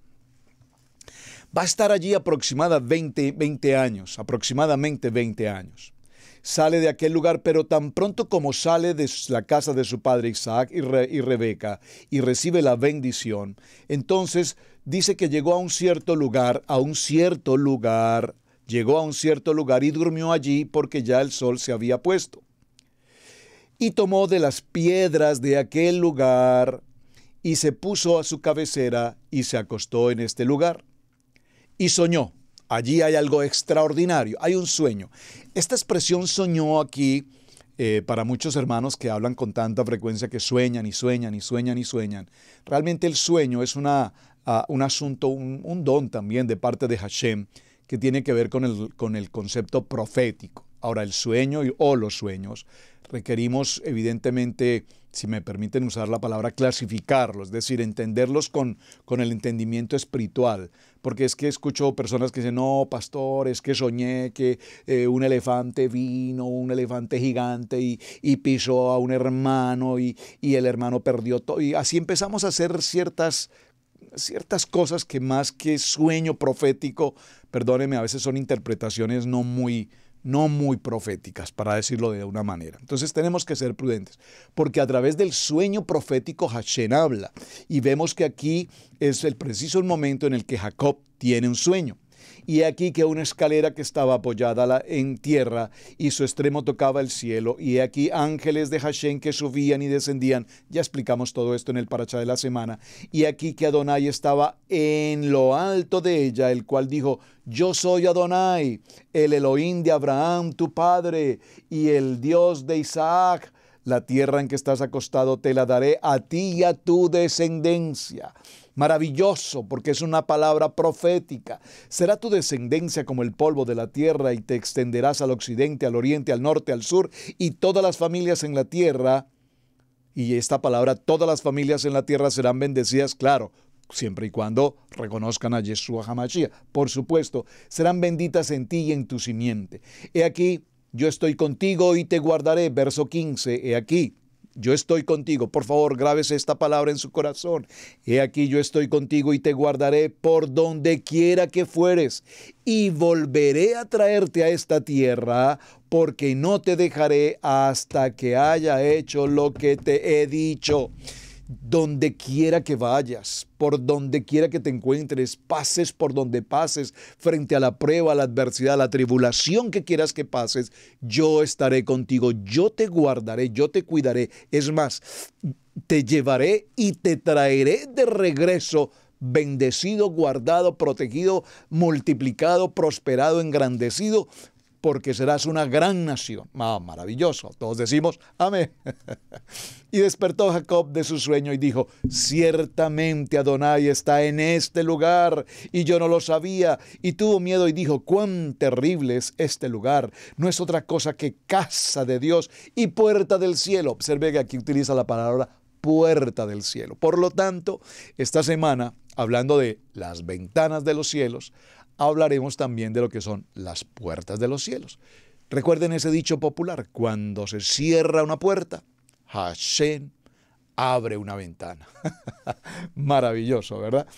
Va a estar allí aproximadamente 20 años. Sale de aquel lugar, pero tan pronto como sale de la casa de su padre Isaac y Rebeca y recibe la bendición, entonces dice que llegó a un cierto lugar, y durmió allí porque ya el sol se había puesto. Y tomó de las piedras de aquel lugar y se puso a su cabecera y se acostó en este lugar. Y soñó. Allí hay algo extraordinario, hay un sueño. Esta expresión soñó aquí, para muchos hermanos que hablan con tanta frecuencia que sueñan y sueñan y sueñan y sueñan. Realmente el sueño es un asunto, un don también de parte de Hashem, que tiene que ver con el concepto profético. Ahora, el sueño o los sueños requerimos, evidentemente, si me permiten usar la palabra, clasificarlos, es decir, entenderlos con el entendimiento espiritual. Porque es que escucho personas que dicen, no, pastor, es que soñé que un elefante vino, un elefante gigante y pisó a un hermano y el hermano perdió todo. Y así empezamos a hacer ciertas cosas que más que sueño profético, perdónenme, a veces son interpretaciones no muy proféticas, para decirlo de una manera. Entonces tenemos que ser prudentes, porque a través del sueño profético Hashem habla, y vemos que aquí es el preciso momento en el que Jacob tiene un sueño. Y aquí que una escalera que estaba apoyada en tierra y su extremo tocaba el cielo, y aquí ángeles de Hashem que subían y descendían. Ya explicamos todo esto en el parashá de la semana. Y aquí que Adonai estaba en lo alto de ella, el cual dijo, yo soy Adonai, el Elohim de Abraham, tu padre, y el Dios de Isaac. La tierra en que estás acostado te la daré a ti y a tu descendencia. Maravilloso, porque es una palabra profética. Será tu descendencia como el polvo de la tierra y te extenderás al occidente, al oriente, al norte, al sur y todas las familias en la tierra. Y esta palabra, todas las familias en la tierra serán bendecidas, claro, siempre y cuando reconozcan a Yeshua HaMashiach. Por supuesto, serán benditas en ti y en tu simiente. He aquí, yo estoy contigo y te guardaré. Verso 15, he aquí. Yo estoy contigo. Por favor, grábese esta palabra en su corazón. He aquí yo estoy contigo y te guardaré por donde quiera que fueres. Y volveré a traerte a esta tierra, porque no te dejaré hasta que haya hecho lo que te he dicho. Donde quiera que vayas, por donde quiera que te encuentres, pases por donde pases, frente a la prueba, a la adversidad, a la tribulación que quieras que pases, yo estaré contigo, yo te guardaré, yo te cuidaré. Es más, te llevaré y te traeré de regreso, bendecido, guardado, protegido, multiplicado, prosperado, engrandecido, porque serás una gran nación. Maravilloso. Todos decimos, amén. Y despertó Jacob de su sueño y dijo, ciertamente Adonai está en este lugar, y yo no lo sabía. Y tuvo miedo y dijo, cuán terrible es este lugar. No es otra cosa que casa de Dios y puerta del cielo. Observe que aquí utiliza la palabra puerta del cielo. Por lo tanto, esta semana, hablando de las ventanas de los cielos, hablaremos también de lo que son las puertas de los cielos. Recuerden ese dicho popular, cuando se cierra una puerta, Hashem abre una ventana. Maravilloso, ¿verdad?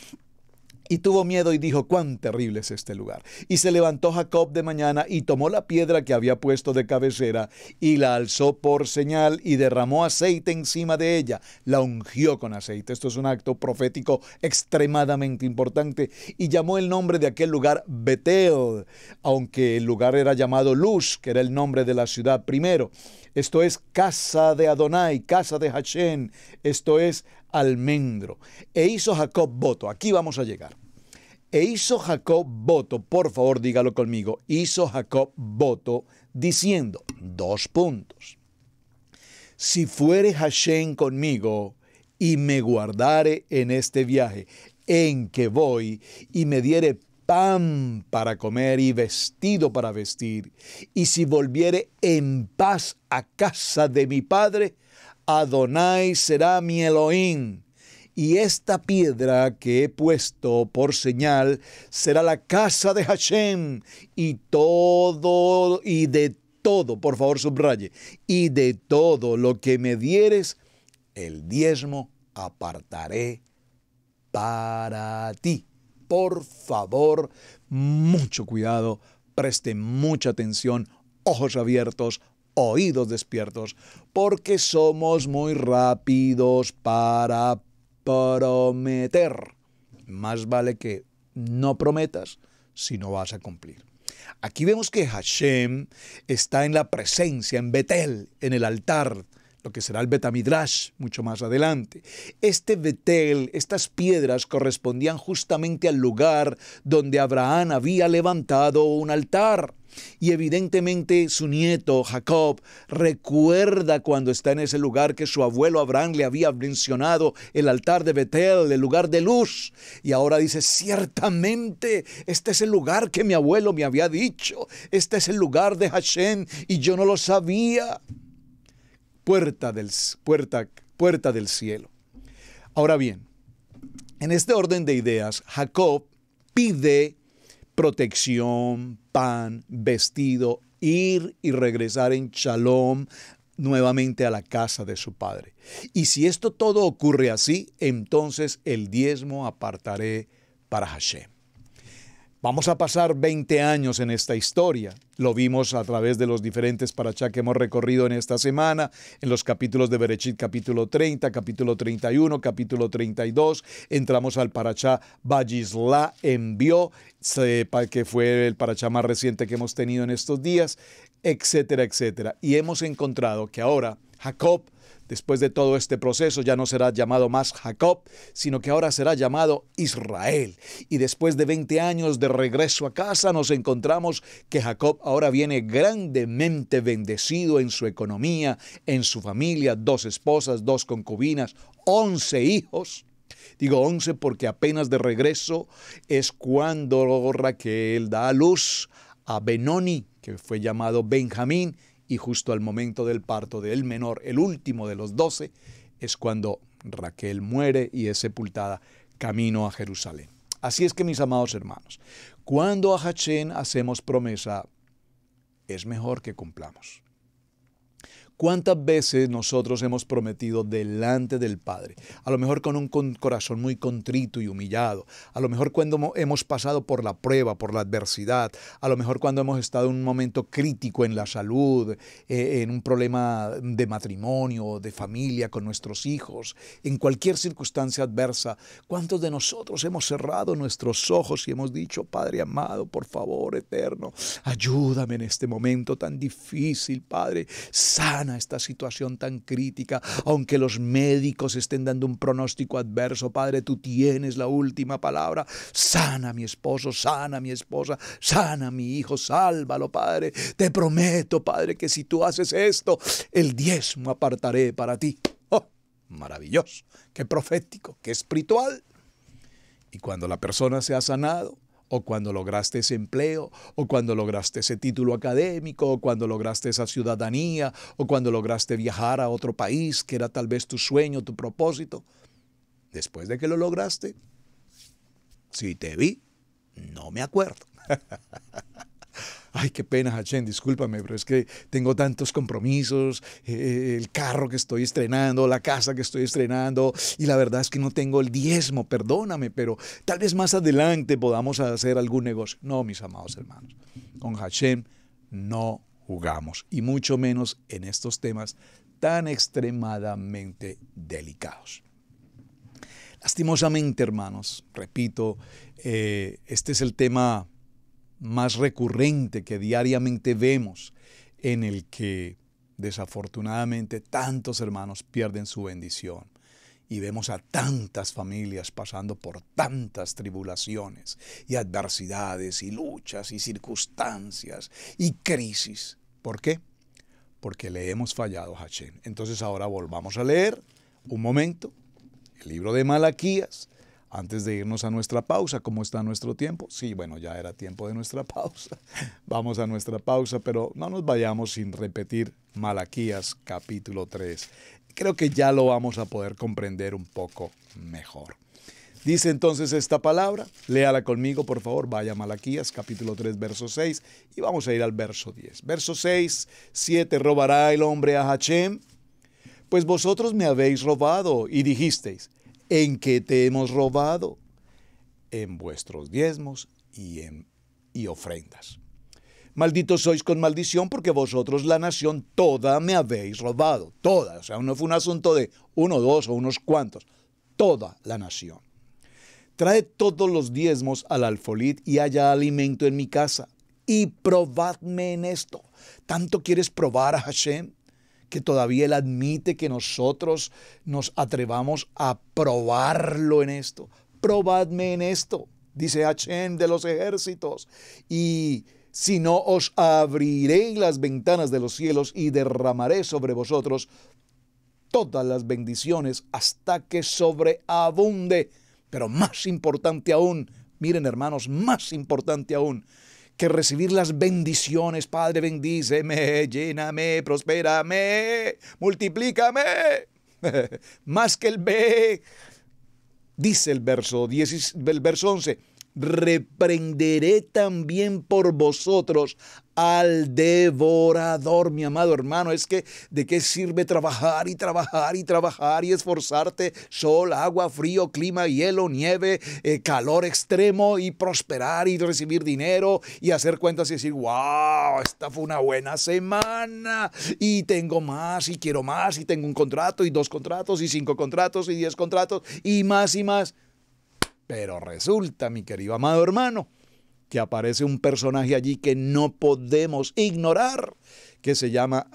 Y tuvo miedo y dijo, cuán terrible es este lugar. Y se levantó Jacob de mañana y tomó la piedra que había puesto de cabecera y la alzó por señal y derramó aceite encima de ella. La ungió con aceite. Esto es un acto profético extremadamente importante. Y llamó el nombre de aquel lugar Betel, aunque el lugar era llamado Luz, que era el nombre de la ciudad primero. Esto es casa de Adonai, casa de Hashem. Esto es almendro. E hizo Jacob voto. Aquí vamos a llegar. E hizo Jacob voto. Por favor, dígalo conmigo. Hizo Jacob voto diciendo, 2 puntos. Si fuere Hashem conmigo y me guardare en este viaje en que voy y me diere pan para comer y vestido para vestir. Y si volviere en paz a casa de mi padre, Adonai será mi Elohim. Y esta piedra que he puesto por señal será la casa de Hashem, y de todo, por favor subraye, y de todo lo que me dieres, el diezmo apartaré para ti. Por favor, mucho cuidado, presten mucha atención, ojos abiertos, oídos despiertos, porque somos muy rápidos para prometer. Más vale que no prometas si no vas a cumplir. Aquí vemos que Hashem está en la presencia, en Betel, en el altar, lo que será el Betamidrash mucho más adelante. Este Betel, estas piedras correspondían justamente al lugar donde Abraham había levantado un altar. Y evidentemente su nieto Jacob recuerda cuando está en ese lugar que su abuelo Abraham le había mencionado el altar de Betel, el lugar de luz. Y ahora dice, ciertamente este es el lugar que mi abuelo me había dicho. Este es el lugar de Hashem y yo no lo sabía. Puerta del cielo. Ahora bien, en este orden de ideas, Jacob pide protección, pan, vestido, ir y regresar en shalom nuevamente a la casa de su padre. Y si esto todo ocurre así, entonces el diezmo apartaré para Hashem. Vamos a pasar 20 años en esta historia. Lo vimos a través de los diferentes parashá que hemos recorrido en esta semana, en los capítulos de Bereshit, capítulo 30, capítulo 31, capítulo 32. Entramos al parashá Vayisla envió, que fue el parashá más reciente que hemos tenido en estos días, etcétera, etcétera. Y hemos encontrado que ahora Jacob, después de todo este proceso, ya no será llamado más Jacob, sino que ahora será llamado Israel. Y después de 20 años de regreso a casa, nos encontramos que Jacob ahora viene grandemente bendecido en su economía, en su familia, 2 esposas, 2 concubinas, 11 hijos. Digo 11 porque apenas de regreso es cuando Raquel da a luz a Benoni, que fue llamado Benjamín, y justo al momento del parto del menor, el último de los 12, es cuando Raquel muere y es sepultada camino a Jerusalén. Así es que, mis amados hermanos, cuando a Hashem hacemos promesa, es mejor que cumplamos. ¿Cuántas veces nosotros hemos prometido delante del Padre? A lo mejor con un corazón muy contrito y humillado. A lo mejor cuando hemos pasado por la prueba, por la adversidad. A lo mejor cuando hemos estado en un momento crítico en la salud, en un problema de matrimonio, de familia con nuestros hijos, en cualquier circunstancia adversa. ¿Cuántos de nosotros hemos cerrado nuestros ojos y hemos dicho, Padre amado, por favor, eterno, ayúdame en este momento tan difícil, Padre, sana esta situación tan crítica, aunque los médicos estén dando un pronóstico adverso, Padre, tú tienes la última palabra, sana a mi esposo, sana a mi esposa, sana a mi hijo, sálvalo, Padre, te prometo, Padre, que si tú haces esto, el diezmo apartaré para ti. ¡Oh, maravilloso! ¡Qué profético! ¡Qué espiritual! Y cuando la persona se ha sanado, o cuando lograste ese empleo, o cuando lograste ese título académico, o cuando lograste esa ciudadanía, o cuando lograste viajar a otro país, que era tal vez tu sueño, tu propósito. Después de que lo lograste, si te vi, no me acuerdo. Ay, qué pena, Hashem, discúlpame, pero es que tengo tantos compromisos, el carro que estoy estrenando, la casa que estoy estrenando, y la verdad es que no tengo el diezmo, perdóname, pero tal vez más adelante podamos hacer algún negocio. No, mis amados hermanos, con Hashem no jugamos, y mucho menos en estos temas tan extremadamente delicados. Lastimosamente, hermanos, repito, este es el tema más recurrente que diariamente vemos, en el que desafortunadamente tantos hermanos pierden su bendición y vemos a tantas familias pasando por tantas tribulaciones y adversidades y luchas y circunstancias y crisis. ¿Por qué? Porque le hemos fallado a Hashem. Entonces ahora volvamos a leer un momento el libro de Malaquías, Antes de irnos a nuestra pausa, ¿cómo está nuestro tiempo? Sí, bueno, ya era tiempo de nuestra pausa. Vamos a nuestra pausa, pero no nos vayamos sin repetir Malaquías capítulo 3. Creo que ya lo vamos a poder comprender un poco mejor. Dice entonces esta palabra, léala conmigo por favor, vaya a Malaquías capítulo 3 verso 6 y vamos a ir al verso 10. Verso 6, 7, ¿robará el hombre a Hashem? Pues vosotros me habéis robado y dijisteis, ¿en qué te hemos robado? En vuestros diezmos y ofrendas. Malditos sois con maldición porque vosotros la nación toda me habéis robado. Toda, o sea, no fue un asunto de uno, dos o unos cuantos. Toda la nación. Traed todos los diezmos al alfolí y haya alimento en mi casa. Y probadme en esto. ¿Tanto quieres probar a Hashem? Que todavía Él admite que nosotros nos atrevamos a probarlo en esto. Probadme en esto, dice Hashem de los ejércitos. Y si no, os abriré las ventanas de los cielos y derramaré sobre vosotros todas las bendiciones hasta que sobreabunde. Pero más importante aún, miren hermanos, más importante aún, que recibir las bendiciones. Padre, bendíceme, lléname, prospérame, multiplícame. Más que el B, dice el verso 11, reprenderé también por vosotros al devorador. Mi amado hermano, es que ¿de qué sirve trabajar y trabajar y trabajar y esforzarte? Sol, agua, frío, clima, hielo, nieve, calor extremo y prosperar y recibir dinero y hacer cuentas y decir, wow, esta fue una buena semana y tengo más y quiero más y tengo un contrato y 2 contratos y 5 contratos y 10 contratos y más y más. Pero resulta, mi querido amado hermano, que aparece un personaje allí que no podemos ignorar, que se llama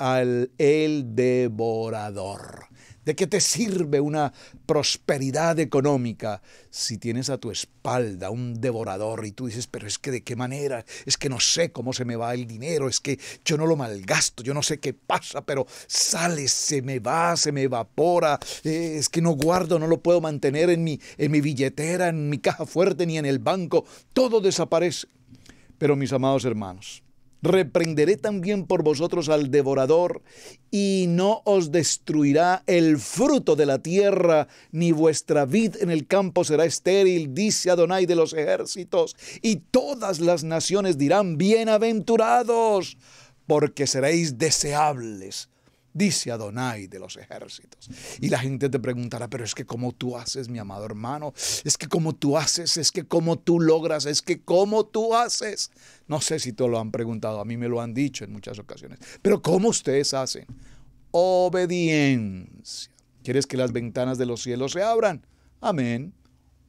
el devorador. ¿De qué te sirve una prosperidad económica si tienes a tu espalda un devorador y tú dices, pero es que de qué manera, es que no sé cómo se me va el dinero, es que yo no lo malgasto, yo no sé qué pasa, pero sale, se me va, se me evapora, es que no guardo, no lo puedo mantener en mi billetera, en mi caja fuerte ni en el banco, todo desaparece. Pero mis amados hermanos, reprenderé también por vosotros al devorador, y no os destruirá el fruto de la tierra, ni vuestra vid en el campo será estéril, dice Adonai de los ejércitos. Y todas las naciones dirán, bienaventurados, porque seréis deseables, dice Adonai de los ejércitos. Y la gente te preguntará, pero es que ¿cómo tú haces, mi amado hermano? Es que ¿cómo tú haces? Es que ¿cómo tú logras? Es que ¿cómo tú haces? No sé si te lo han preguntado, a mí me lo han dicho en muchas ocasiones. Pero ¿cómo ustedes hacen? Obediencia. ¿Quieres que las ventanas de los cielos se abran? Amén.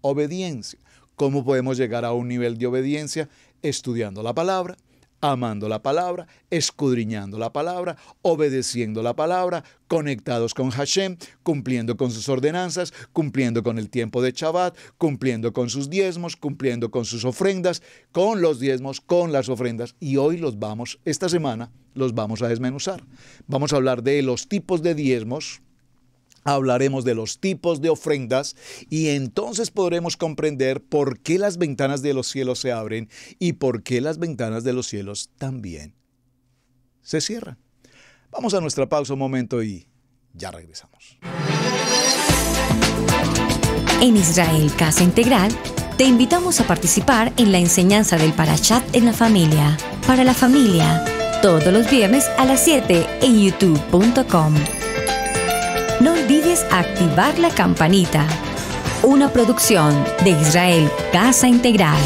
Obediencia. ¿Cómo podemos llegar a un nivel de obediencia? Estudiando la palabra, amando la palabra, escudriñando la palabra, obedeciendo la palabra, conectados con Hashem, cumpliendo con sus ordenanzas, cumpliendo con el tiempo de Shabbat, cumpliendo con sus diezmos, cumpliendo con sus ofrendas, con los diezmos, con las ofrendas. Y hoy esta semana, los vamos a desmenuzar. Vamos a hablar de los tipos de diezmos, hablaremos de los tipos de ofrendas y entonces podremos comprender por qué las ventanas de los cielos se abren y por qué las ventanas de los cielos también se cierran. Vamos a nuestra pausa un momento y ya regresamos. En Israel Casa Integral te invitamos a participar en la enseñanza del Parashat en la familia. Para la familia, todos los viernes a las 7 en youtube.com. No olvides activar la campanita. Una producción de Israel Casa Integral.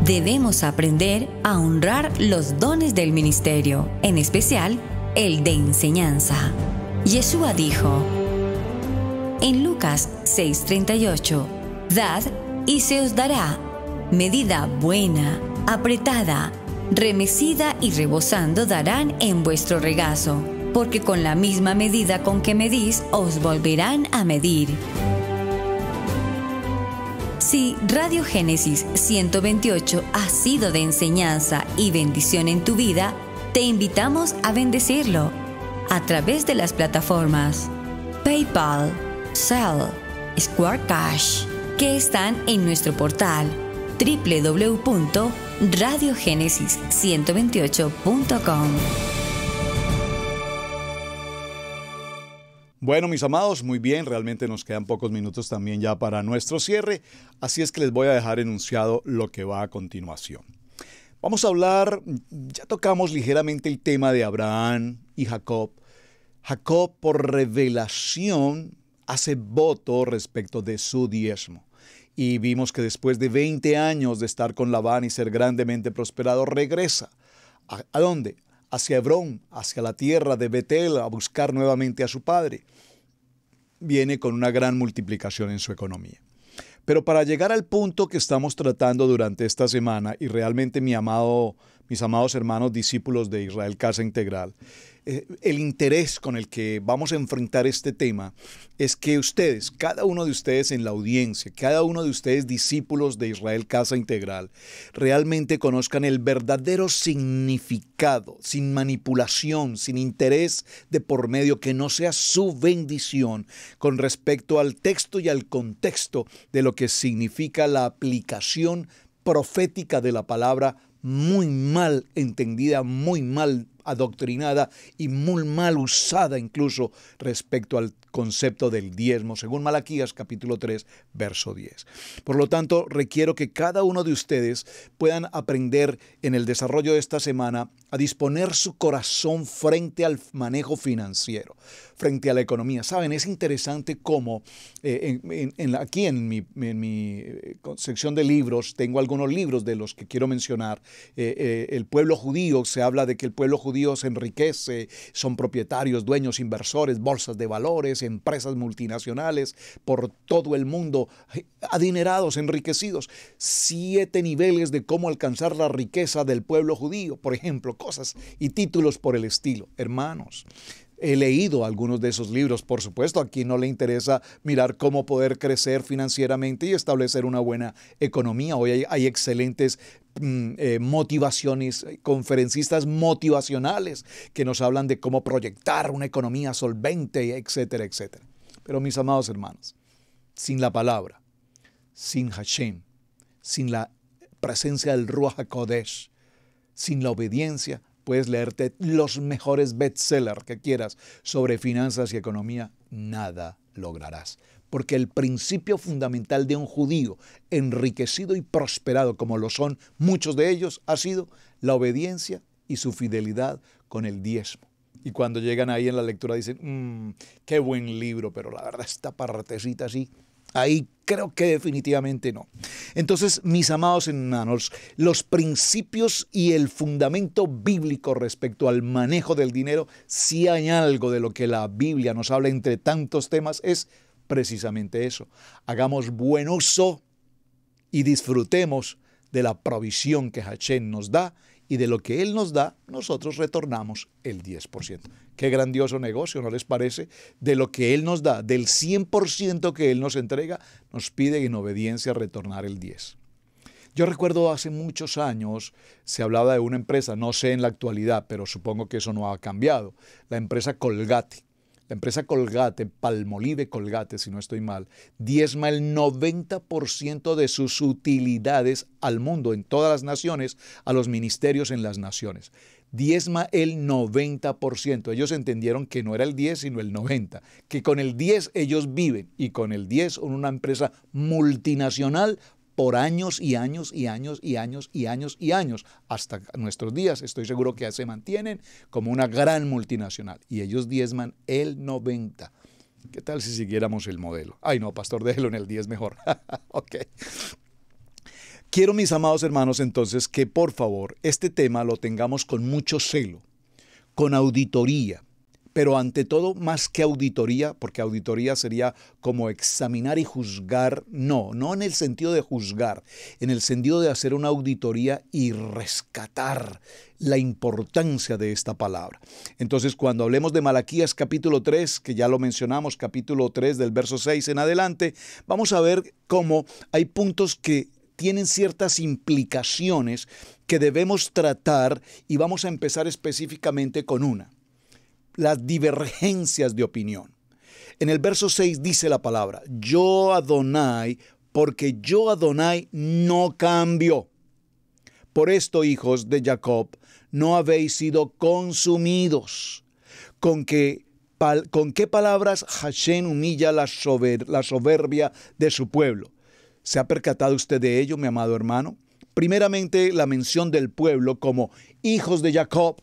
Debemos aprender a honrar los dones del ministerio, en especial el de enseñanza. Yeshua dijo en Lucas 6:38, dad y se os dará. Medida buena, apretada, remecida y rebosando darán en vuestro regazo, porque con la misma medida con que medís, os volverán a medir. Si Radio Génesis 128 ha sido de enseñanza y bendición en tu vida, Te invitamos a bendecirlo a través de las plataformas PayPal, Zelle, Square Cash, que están en nuestro portal www.radiogenesis128.com. Bueno, mis amados, muy bien, realmente nos quedan pocos minutos también ya para nuestro cierre, así es que les voy a dejar enunciado lo que va a continuación. Vamos a hablar, ya tocamos ligeramente el tema de Abraham y Jacob. Jacob, por revelación, hace voto respecto de su diezmo. Y vimos que después de 20 años de estar con Labán y ser grandemente prosperado, regresa. ¿A dónde? Hacia Hebrón, hacia la tierra de Betel, a buscar nuevamente a su padre. Viene con una gran multiplicación en su economía. Pero para llegar al punto que estamos tratando durante esta semana, y realmente mis amados hermanos discípulos de Israel Casa Integral, el interés con el que vamos a enfrentar este tema es que ustedes, cada uno de ustedes en la audiencia, cada uno de ustedes discípulos de Israel Casa Integral, realmente conozcan el verdadero significado, sin manipulación, sin interés de por medio, que no sea su bendición con respecto al texto y al contexto de lo que significa la aplicación profética de la palabra, muy mal entendida, muy mal adoctrinada y muy mal usada incluso respecto al concepto del diezmo, según Malaquías capítulo 3, verso 10. Por lo tanto, requiero que cada uno de ustedes puedan aprender en el desarrollo de esta semana a disponer su corazón frente al manejo financiero, frente a la economía. Saben, es interesante cómo aquí en mi sección de libros tengo algunos libros de los que quiero mencionar. El pueblo judío, se habla de que el pueblo judío se enriquece, son propietarios, dueños, inversores, bolsas de valores, empresas multinacionales por todo el mundo, adinerados, enriquecidos. 7 niveles de cómo alcanzar la riqueza del pueblo judío, por ejemplo, cosas y títulos por el estilo. Hermanos, he leído algunos de esos libros, por supuesto. A quien no le interesa mirar cómo poder crecer financieramente y establecer una buena economía. Hoy hay excelentes motivaciones, conferencistas motivacionales que nos hablan de cómo proyectar una economía solvente, etcétera, etcétera. Pero mis amados hermanos, sin la palabra, sin Hashem, sin la presencia del Ruach HaKodesh, sin la obediencia, puedes leerte los mejores bestsellers que quieras sobre finanzas y economía, nada lograrás. Porque el principio fundamental de un judío enriquecido y prosperado, como lo son muchos de ellos, ha sido la obediencia y su fidelidad con el diezmo. Y cuando llegan ahí en la lectura dicen, qué buen libro, pero la verdad esta partecita así, ahí creo que definitivamente no. Entonces, mis amados hermanos, los principios y el fundamento bíblico respecto al manejo del dinero, si hay algo de lo que la Biblia nos habla entre tantos temas, es precisamente eso. Hagamos buen uso y disfrutemos de la provisión que Hashem nos da, y de lo que Él nos da, nosotros retornamos el 10%. Qué grandioso negocio, ¿no les parece? De lo que Él nos da, del 100% que Él nos entrega, nos pide en obediencia retornar el 10%. Yo recuerdo hace muchos años se hablaba de una empresa, no sé en la actualidad, pero supongo que eso no ha cambiado, la empresa Colgate. La empresa Colgate, Palmolive Colgate, si no estoy mal, diezma el 90% de sus utilidades al mundo, en todas las naciones, a los ministerios en las naciones. Diezma el 90%. Ellos entendieron que no era el 10, sino el 90%. Que con el 10 ellos viven, y con el 10 son una empresa multinacional por años y años y años y años y años y años. Hasta nuestros días estoy seguro que se mantienen como una gran multinacional. Y ellos diezman el 90%. ¿Qué tal si siguiéramos el modelo? Ay no, pastor, déjelo en el 10 mejor. Ok. Quiero, mis amados hermanos, entonces, que por favor este tema lo tengamos con mucho celo, con auditoría. Pero ante todo, más que auditoría, porque auditoría sería como examinar y juzgar, no en el sentido de juzgar, en el sentido de hacer una auditoría y rescatar la importancia de esta palabra. Entonces, cuando hablemos de Malaquías capítulo 3, que ya lo mencionamos, capítulo 3 del verso 6 en adelante, vamos a ver cómo hay puntos que tienen ciertas implicaciones que debemos tratar y vamos a empezar específicamente con una: las divergencias de opinión. En el verso 6 dice la palabra, yo Adonai, porque yo Adonai no cambio. Por esto, hijos de Jacob, no habéis sido consumidos. ¿Con qué palabras Hashem humilla la soberbia de su pueblo? ¿Se ha percatado usted de ello, mi amado hermano? Primeramente, la mención del pueblo como hijos de Jacob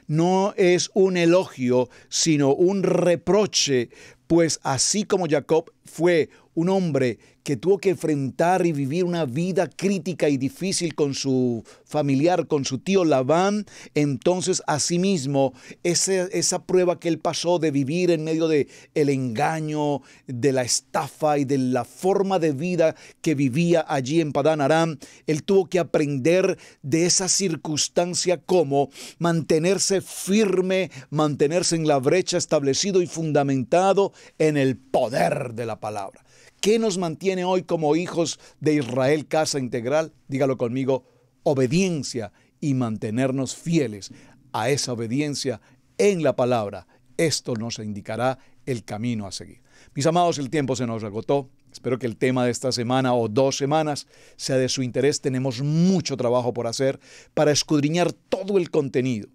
no es un elogio, sino un reproche, pues así como Jacob fue un hombre que tuvo que enfrentar y vivir una vida crítica y difícil con su familiar, con su tío Labán, entonces asimismo esa prueba que él pasó de vivir en medio del engaño, de la estafa y de la forma de vida que vivía allí en Padán Aram, él tuvo que aprender de esa circunstancia cómo mantenerse firme, mantenerse en la brecha, establecido y fundamentado en el poder de la palabra. ¿Qué nos mantiene hoy como hijos de Israel, casa integral? Dígalo conmigo, obediencia y mantenernos fieles a esa obediencia en la palabra. Esto nos indicará el camino a seguir. Mis amados, el tiempo se nos agotó. Espero que el tema de esta semana o 2 semanas sea de su interés. Tenemos mucho trabajo por hacer para escudriñar todo el contenido,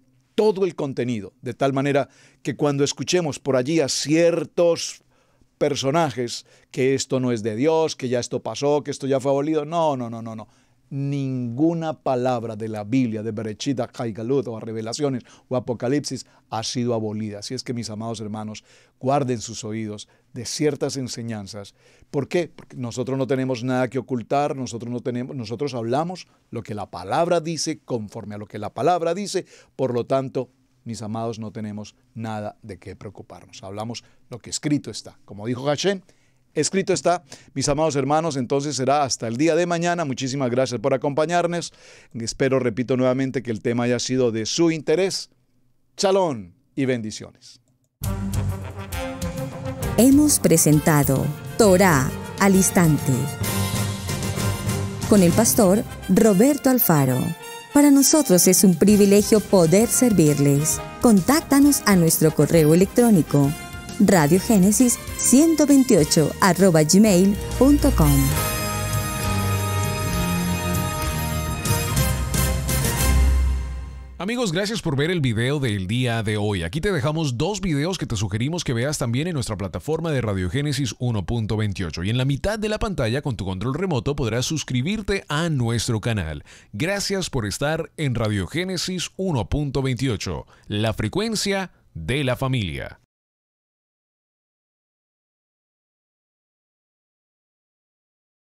de tal manera que cuando escuchemos por allí a ciertos personajes que esto no es de Dios, que ya esto pasó, que esto ya fue abolido. No. Ninguna palabra de la Biblia, de Bereshit, a Galut, o a Revelaciones, o Apocalipsis, ha sido abolida. Así es que, mis amados hermanos, guarden sus oídos de ciertas enseñanzas. ¿Por qué? Porque nosotros no tenemos nada que ocultar, nosotros hablamos lo que la palabra dice, conforme a lo que la palabra dice, por lo tanto, mis amados, no tenemos nada de qué preocuparnos. Hablamos lo que escrito está. Como dijo Hashem, escrito está. Mis amados hermanos, entonces será hasta el día de mañana. Muchísimas gracias por acompañarnos. Espero, repito nuevamente, que el tema haya sido de su interés. Shalom y bendiciones. Hemos presentado Torá al Instante con el pastor Roberto Alfaro. Para nosotros es un privilegio poder servirles. Contáctanos a nuestro correo electrónico radiogenesis128@gmail.com. Amigos, gracias por ver el video del día de hoy. Aquí te dejamos 2 videos que te sugerimos que veas también en nuestra plataforma de Radiogénesis 1.28. Y en la mitad de la pantalla, con tu control remoto, podrás suscribirte a nuestro canal. Gracias por estar en Radiogénesis 1.28, la frecuencia de la familia.